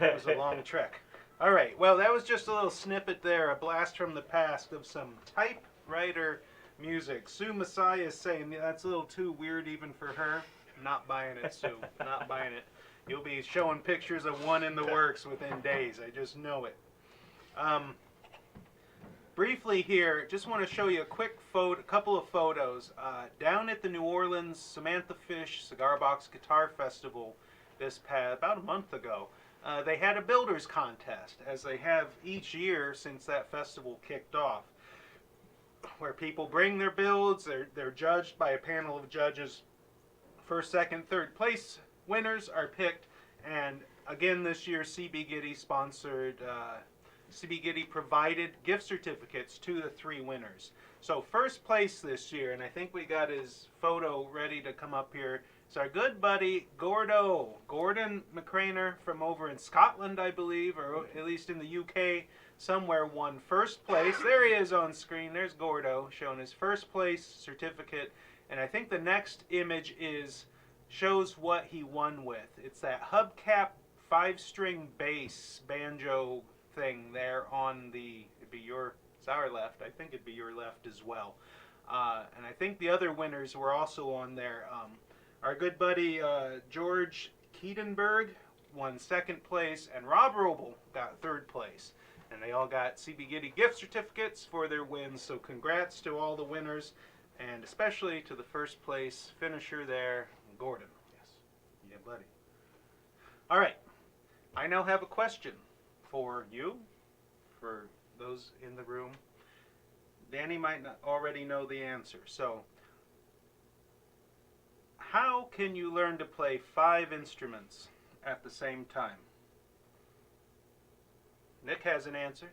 That was a long trek. All right, well, that was just a little snippet there, a blast from the past of some typewriter music. Sue Messiah is saying that's a little too weird even for her. Not buying it, Sue. Not buying it. You'll be showing pictures of one in the works within days. I just know it. briefly here, just want to show you a quick couple of photos. Down at the New Orleans Samantha Fish Cigar Box Guitar Festival about a month ago, they had a builders contest, as they have each year since that festival kicked off, where people bring their builds. They're judged by a panel of judges. First, second, third place winners are picked, and again this year CB Gitty sponsored, CB Gitty provided gift certificates to the 3 winners. So first place this year, and I think we got his photo ready to come up here, it's our good buddy Gordeaux, Gordon McCraner from over in Scotland, I believe, or at least in the UK somewhere, won first place. There he is on screen. There's Gordeaux showing his first place certificate, and I think the next image shows what he won with. It's that hubcap 5-string bass banjo thing there on it's our left. I think it'd be your left as well. And I think the other winners were also on there. Our good buddy George Keatonberg won second place, and Rob Roble got third place. And they all got CB Gitty gift certificates for their wins, so congrats to all the winners, and especially to the first place finisher there, Gordon. Yes. Yeah, buddy. All right. I now have a question for you, for those in the room. Danny might not already know the answer. So, how can you learn to play 5 instruments at the same time? Nick has an answer.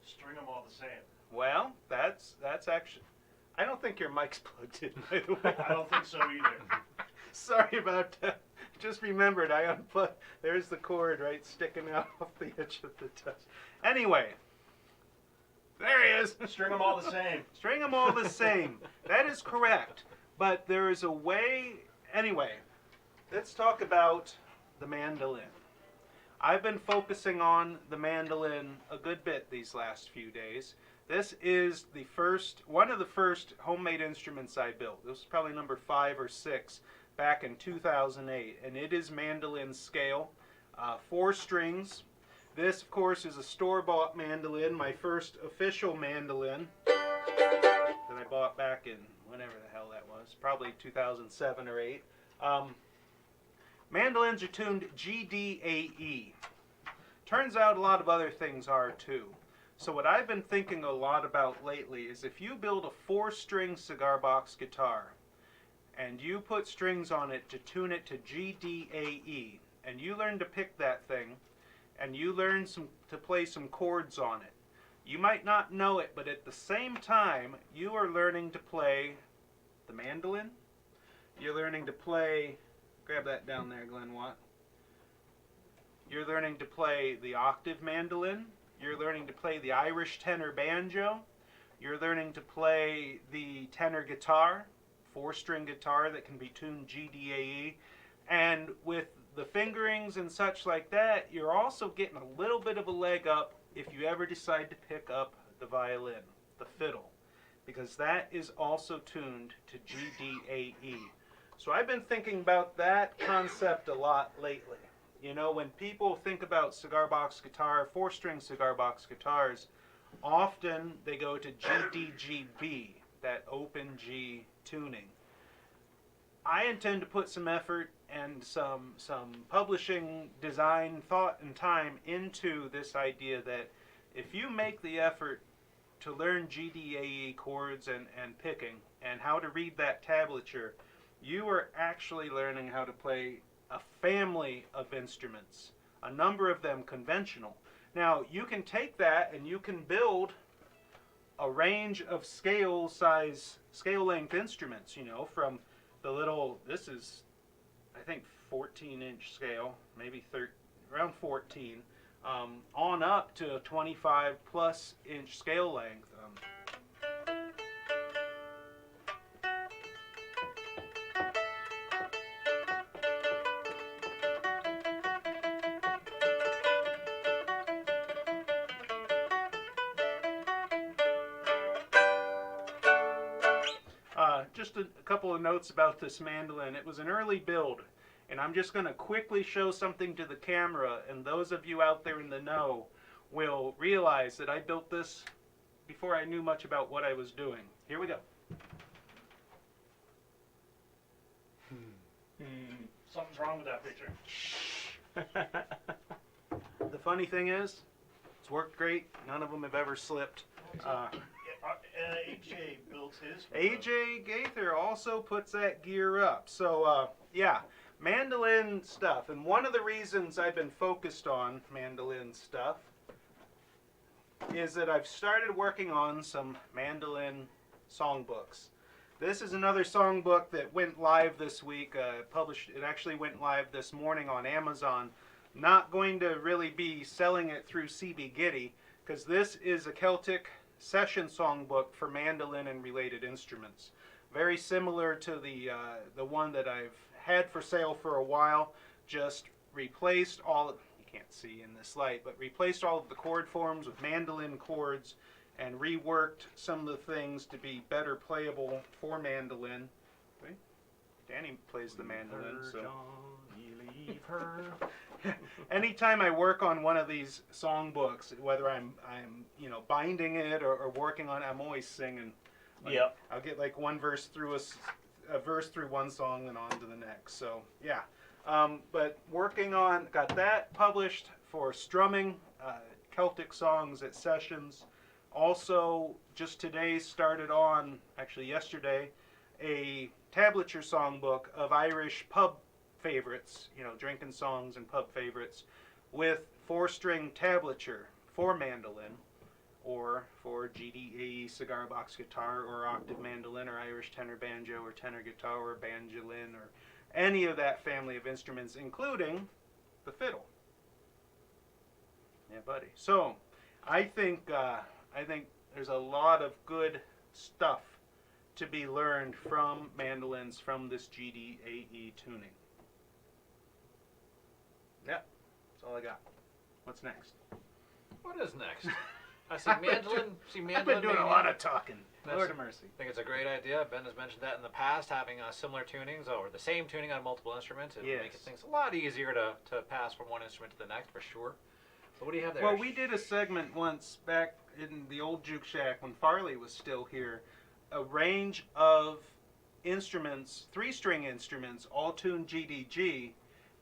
String them all the same. Well, that's actually... I don't think your mic's plugged in, by the way. I don't think so either. Sorry about that. Just remembered I unplugged. There's the cord right sticking out off the edge of the touch. Anyway, there he is. String them all the same. String them all the same. That is correct. But there is a way... Anyway, let's talk about the mandolin. I've been focusing on the mandolin a good bit these last few days. This is one of the first homemade instruments I built. This was probably number 5 or 6 back in 2008, and it is mandolin scale, 4 strings. This, of course, is a store-bought mandolin, my first official mandolin that I bought back in whenever the hell that was, probably 2007 or 8. Mandolins are tuned G, D, A, E. Turns out a lot of other things are too. So what I've been thinking a lot about lately is if you build a 4-string cigar box guitar and you put strings on it to tune it to G, D, A, E, and you learn to pick that thing and you learn to play some chords on it, you might not know it, but at the same time you are learning to play the mandolin. You're learning to play... Grab that down there, Glenn Watt. You're learning to play the octave mandolin. You're learning to play the Irish tenor banjo. You're learning to play the tenor guitar, 4-string guitar that can be tuned G, D, A, E. And with the fingerings and such like that, you're also getting a little bit of a leg up if you ever decide to pick up the violin, the fiddle, because that is also tuned to G, D, A, E. So I've been thinking about that concept a lot lately. You know, when people think about cigar box guitar, 4-string cigar box guitars, often they go to G, D, G, B, that open G tuning. I intend to put some effort and some publishing, design, thought, and time into this idea that if you make the effort to learn G, D, A, E chords and picking and how to read that tablature, you are actually learning how to play a family of instruments, a number of them conventional. Now, you can take that and you can build a range of scale length instruments, you know, from the little, this is, I think, 14-inch scale, maybe around 14, on up to a 25-plus inch scale length. Just a couple of notes about this mandolin. It was an early build, and I'm just going to quickly show something to the camera, and those of you out there in the know will realize that I built this before I knew much about what I was doing. Here we go. Something's wrong with that picture. The funny thing is, it's worked great. None of them have ever slipped. AJ builds his. AJ Gaither also puts that gear up. So, yeah, mandolin stuff. And one of the reasons I've been focused on mandolin stuff is that I've started working on some mandolin songbooks. This is another songbook that went live this week. It actually went live this morning on Amazon. Not going to really be selling it through CB Gitty, because this is a Celtic session songbook for mandolin and related instruments. Very similar to the one that I've had for sale for a while. Just replaced all, you can't see in this light, but replaced all of the chord forms with mandolin chords and reworked some of the things to be better playable for mandolin. Okay. Danny plays the mandolin, so. Leave her. Anytime I work on one of these songbooks, whether I'm binding it or working on it, I'm always singing. Yep. I'll get like one verse through a verse through one song and on to the next. So yeah, but working on, got that published for strumming Celtic songs at sessions. Also, just today started on, actually yesterday, a tablature songbook of Irish pub favorites, drinking songs and pub favorites, with 4-string tablature for mandolin, or for GDA, cigar box guitar, or octave mandolin, or Irish tenor banjo, or tenor guitar, or banjolin, or any of that family of instruments, including the fiddle. Yeah, buddy. So, I think there's a lot of good stuff to be learned from mandolins from this GDAE tuning. Yep, that's all I got. What's next? What is next? I see mandolin. I've been doing a lot of talking. That's- Lord of mercy. I think it's a great idea. Ben has mentioned that in the past, having similar tunings or the same tuning on multiple instruments. It makes things a lot easier to pass from one instrument to the next, for sure. So what do you have there? Well, we did a segment once back in the old Juke Shack when Farley was still here. A range of instruments, 3-string instruments, all tuned GDG,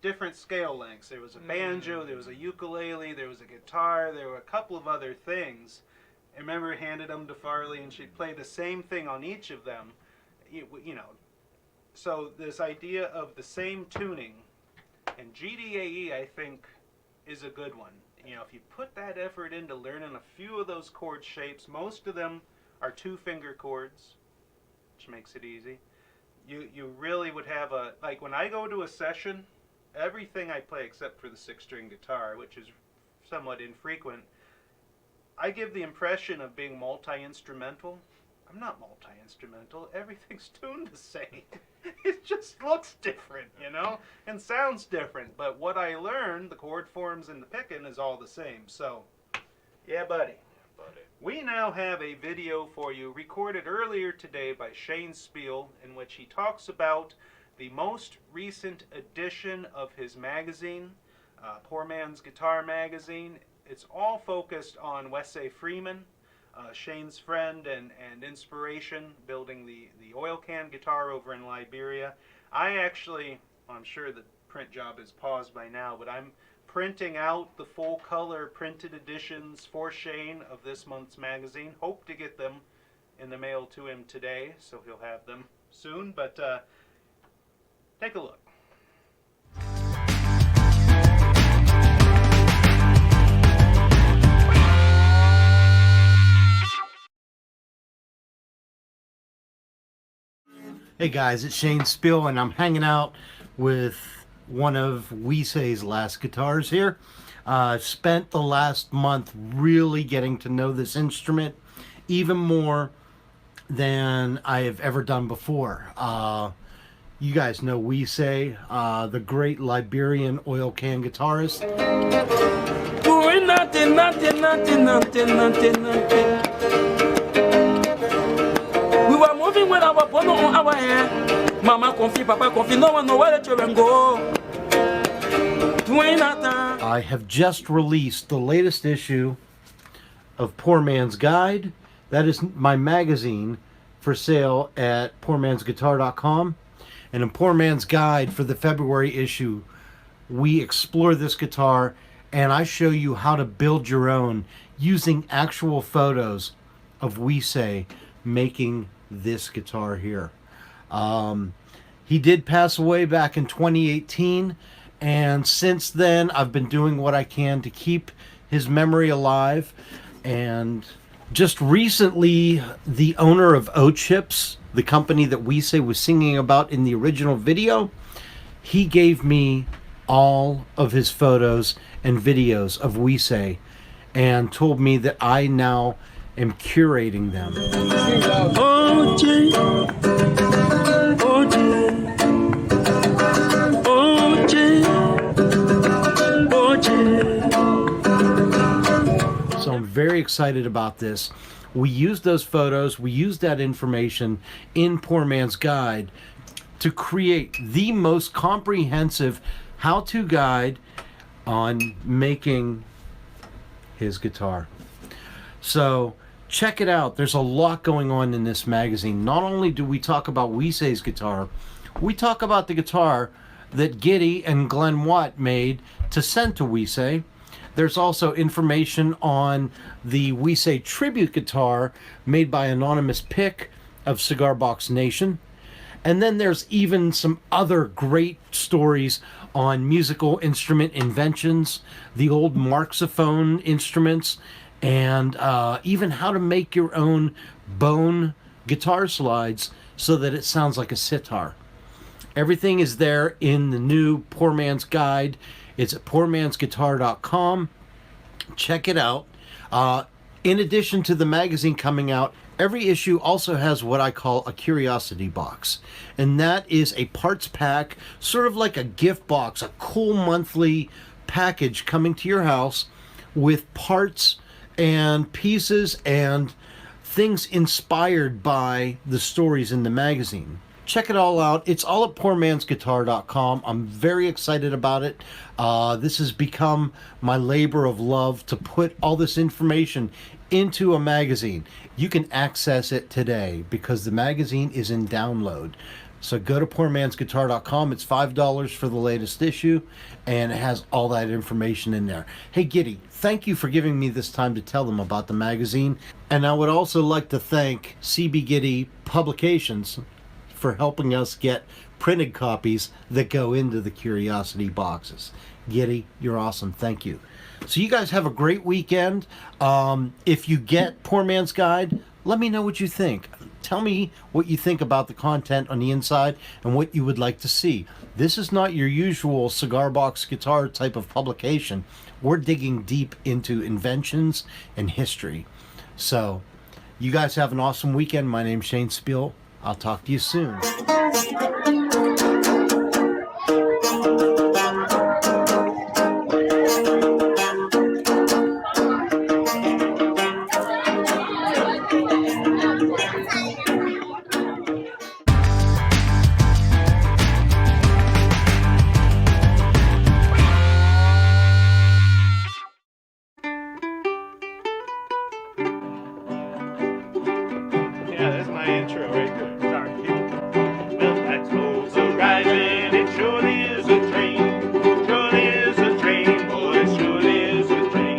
different scale lengths. There was a banjo, there was a ukulele, there was a guitar, there were a couple of other things. I remember I handed them to Farley and she'd play the same thing on each of them. So this idea of the same tuning, and GDAE I think is a good one. If you put that effort into learning a few of those chord shapes, most of them are 2-finger chords, which makes it easy. You really would have like when I go to a session, everything I play except for the 6-string guitar, which is somewhat infrequent, I give the impression of being multi-instrumental. I'm not multi-instrumental. Everything's tuned the same. It just looks different, and sounds different. But what I learned, the chord forms and the picking, is all the same. So, yeah, buddy. We now have a video for you recorded earlier today by Shane Speal, in which he talks about the most recent edition of his magazine, Poor Man's Guitar Magazine. It's all focused on Wesseh Freeman, Shane's friend and inspiration, building the oil can guitar over in Liberia. I'm sure the print job is paused by now, but I'm printing out the full color printed editions for Shane of this month's magazine. Hope to get them in the mail to him today, so he'll have them soon, but take a look. Hey guys, it's Shane Speal and I'm hanging out with one of Wesseh's last guitars here. Spent the last month really getting to know this instrument even more than I have ever done before. You guys know Wesseh, the great Liberian oil can guitarist. We were moving with our bono on our hair. Mama confie, papa confie, no one know where the children go. Doing nothing. I have just released the latest issue of Poor Man's Guide. That is my magazine for sale at poormansguitar.com. And in Poor Man's Guide for the February issue, we explore this guitar and I show you how to build your own using actual photos of Wesseh making this guitar here. He did pass away back in 2018, and since then I've been doing what I can to keep his memory alive. And just recently, the owner of O-Chips, the company that Wesseh was singing about in the original video, he gave me all of his photos and videos of Wesseh and told me that I now am curating them. Oh, Jay. Oh, Jay. Oh, Jay. Oh, Jay. So I'm very excited about this. We used those photos, we used that information in Poor Man's Guide to create the most comprehensive how-to guide on making his guitar. So check it out. There's a lot going on in this magazine. Not only do we talk about Wesseh's guitar, we talk about the guitar that Gitty and Glenn Watt made to send to Wesseh. There's also information on the Wesseh tribute guitar made by Anonymous Pick of Cigar Box Nation. And then there's even some other great stories on musical instrument inventions, the old Marxophone instruments, and even how to make your own bone guitar slides so that it sounds like a sitar. Everything is there in the new Poor Man's Guide. It's at poormansguitar.com. Check it out. In addition to the magazine coming out, every issue also has what I call a curiosity box. And that is a parts pack, sort of like a gift box, a cool monthly package coming to your house with parts and pieces and things inspired by the stories in the magazine. Check it all out. It's all at poormansguitar.com. I'm very excited about it. This has become my labor of love to put all this information into a magazine. You can access it today because the magazine is in download. So go to poormansguitar.com. It's $5 for the latest issue, and it has all that information in there. Hey, Gitty, thank you for giving me this time to tell them about the magazine. And I would also like to thank CB Gitty Publications for helping us get printed copies that go into the curiosity boxes. Gitty, you're awesome. Thank you. So you guys have a great weekend. If you get Poor Man's Guide, let me know what you think. Tell me what you think about the content on the inside and what you would like to see. This is not your usual Cigar Box Guitar type of publication. We're digging deep into inventions and history. So you guys have an awesome weekend. My name's Shane Speal. I'll talk to you soon. Yeah, that's my intro right there. Sorry. Well, that smoke's a rising, it surely is a train. Surely is a train, boy, it surely is a train.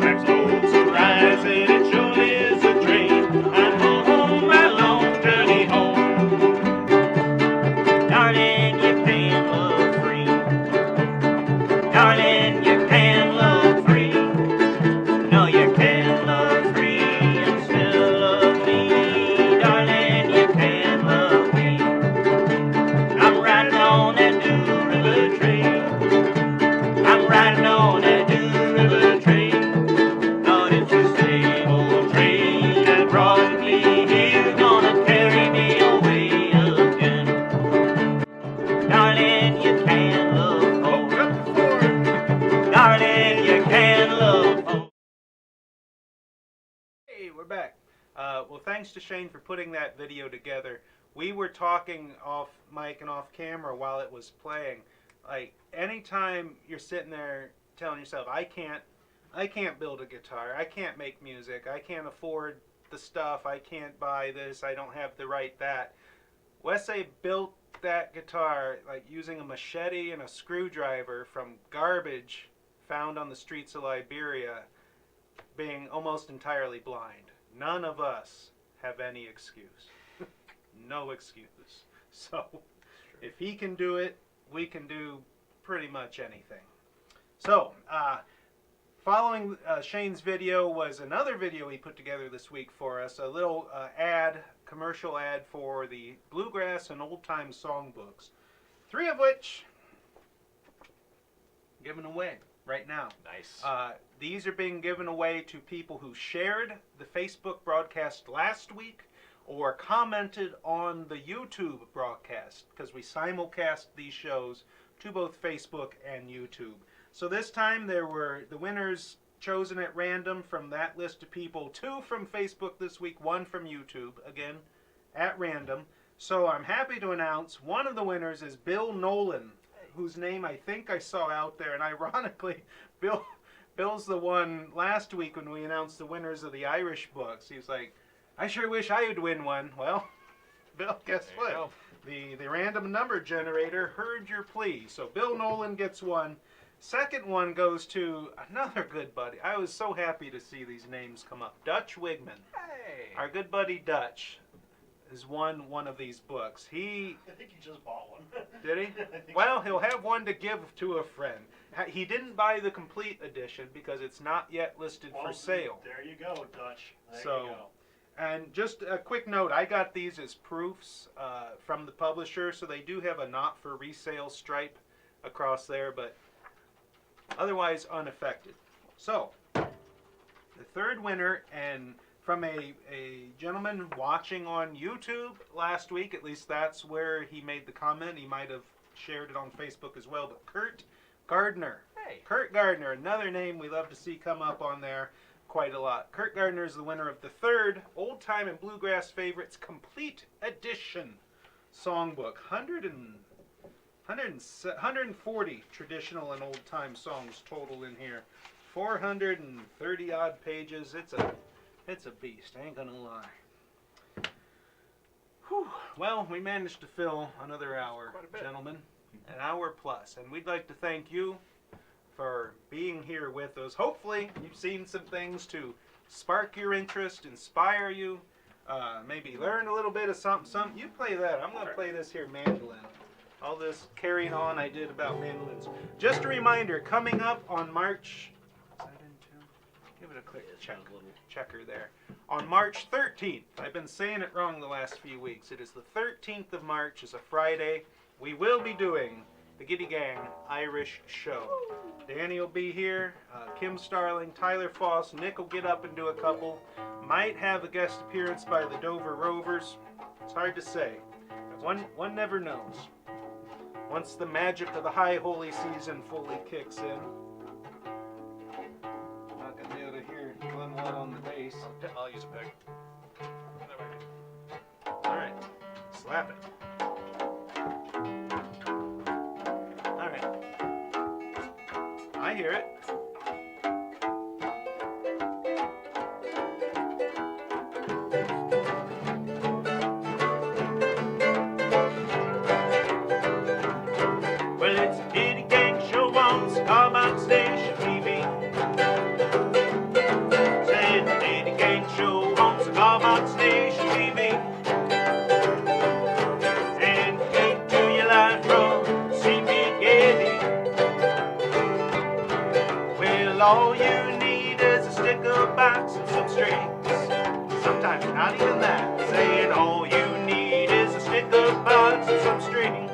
That smoke's a rising, it surely is a train. I'm on my long journey home. Darling, you can love free. Darling, you can love free. No, you can love free and still love me. Darling, you can love me. I'm riding on that Dew River train. I'm riding on that Dew River train. Lord, it's the same old train that brought me here, gonna carry me away again. Darling, you can love home. Darling, you can love home. Hey, we're back. Well, thanks to Shane for putting that video together. We were talking off mic and off camera while it was playing. Like, anytime you're sitting there telling yourself, I can't build a guitar, I can't make music, I can't afford the stuff, I can't buy this, I don't have the right that. Wesseh built that guitar like using a machete and a screwdriver from garbage found on the streets of Liberia, being almost entirely blind. None of us have any excuse. No excuse. So if he can do it, we can do pretty much anything. So following Shane's video was another video he put together this week for us, a little commercial ad for the Bluegrass and Old Time Songbooks, 3 of which given away right now. Nice. These are being given away to people who shared the Facebook broadcast last week or commented on the YouTube broadcast, because we simulcast these shows to both Facebook and YouTube. So this time there were the winners chosen at random from that list of people, 2 from Facebook this week, 1 from YouTube, again at random. So I'm happy to announce one of the winners is Bill Nolan, whose name I think I saw out there, and ironically Bill's the one last week when we announced the winners of the Irish books. He was like, I sure wish I would win one. Well, Bill, guess what? The random number generator heard your plea. So Bill Nolan gets one. Second one goes to another good buddy. I was so happy to see these names come up. Dutch Wigman. Hey. Our good buddy Dutch has won one of these books. I think he just bought one. Did he? Well, he'll have one to give to a friend. He didn't buy the complete edition because it's not yet listed for sale. There you go, Dutch. There So, you go. And just a quick note, I got these as proofs from the publisher, so they do have a not for resale stripe across there, but otherwise unaffected. So, the third winner, and from a gentleman watching on YouTube last week, at least that's where he made the comment. He might have shared it on Facebook as well, but Kurt Gardner. Hey. Kurt Gardner, another name we love to see come up on there quite a lot. Kurt Gardner is the winner of the third Old Time and Bluegrass Favorites Complete Edition Songbook. 140 traditional and old time songs total in here. 430 odd pages. It's a beast, I ain't gonna lie. Whew. Well, we managed to fill another hour, gentlemen. An hour plus. And we'd like to thank you for being here with us. Hopefully you've seen some things to spark your interest, inspire you, maybe learn a little bit of something. You play that. I'm going to play this here mandolin. All this carrying on I did about mandolins. Just a reminder, coming up on March... Is that in tune? Give it a quick checker there. On March 13th. I've been saying it wrong the last few weeks. It is the 13th of March. It's a Friday. We will be doing the Gitty Gang Irish Show. Danny will be here, Kim Starling, Tyler Foss, Nick will get up and do a couple. Might have a guest appearance by the Dover Rovers. It's hard to say. One never knows. Once the magic of the high holy season fully kicks in. Not gonna be able to hear Glenwood on the bass. I'll use a pick. Alright, slap it. I hear it. Well, it's a Gitty Gang show on Cigar Box TV. Saying Gitty Gang show on Cigar Box TV. And came to you live from all you need is a sticker box and some strings. Sometimes not even that. Saying all you need is a sticker box and some strings.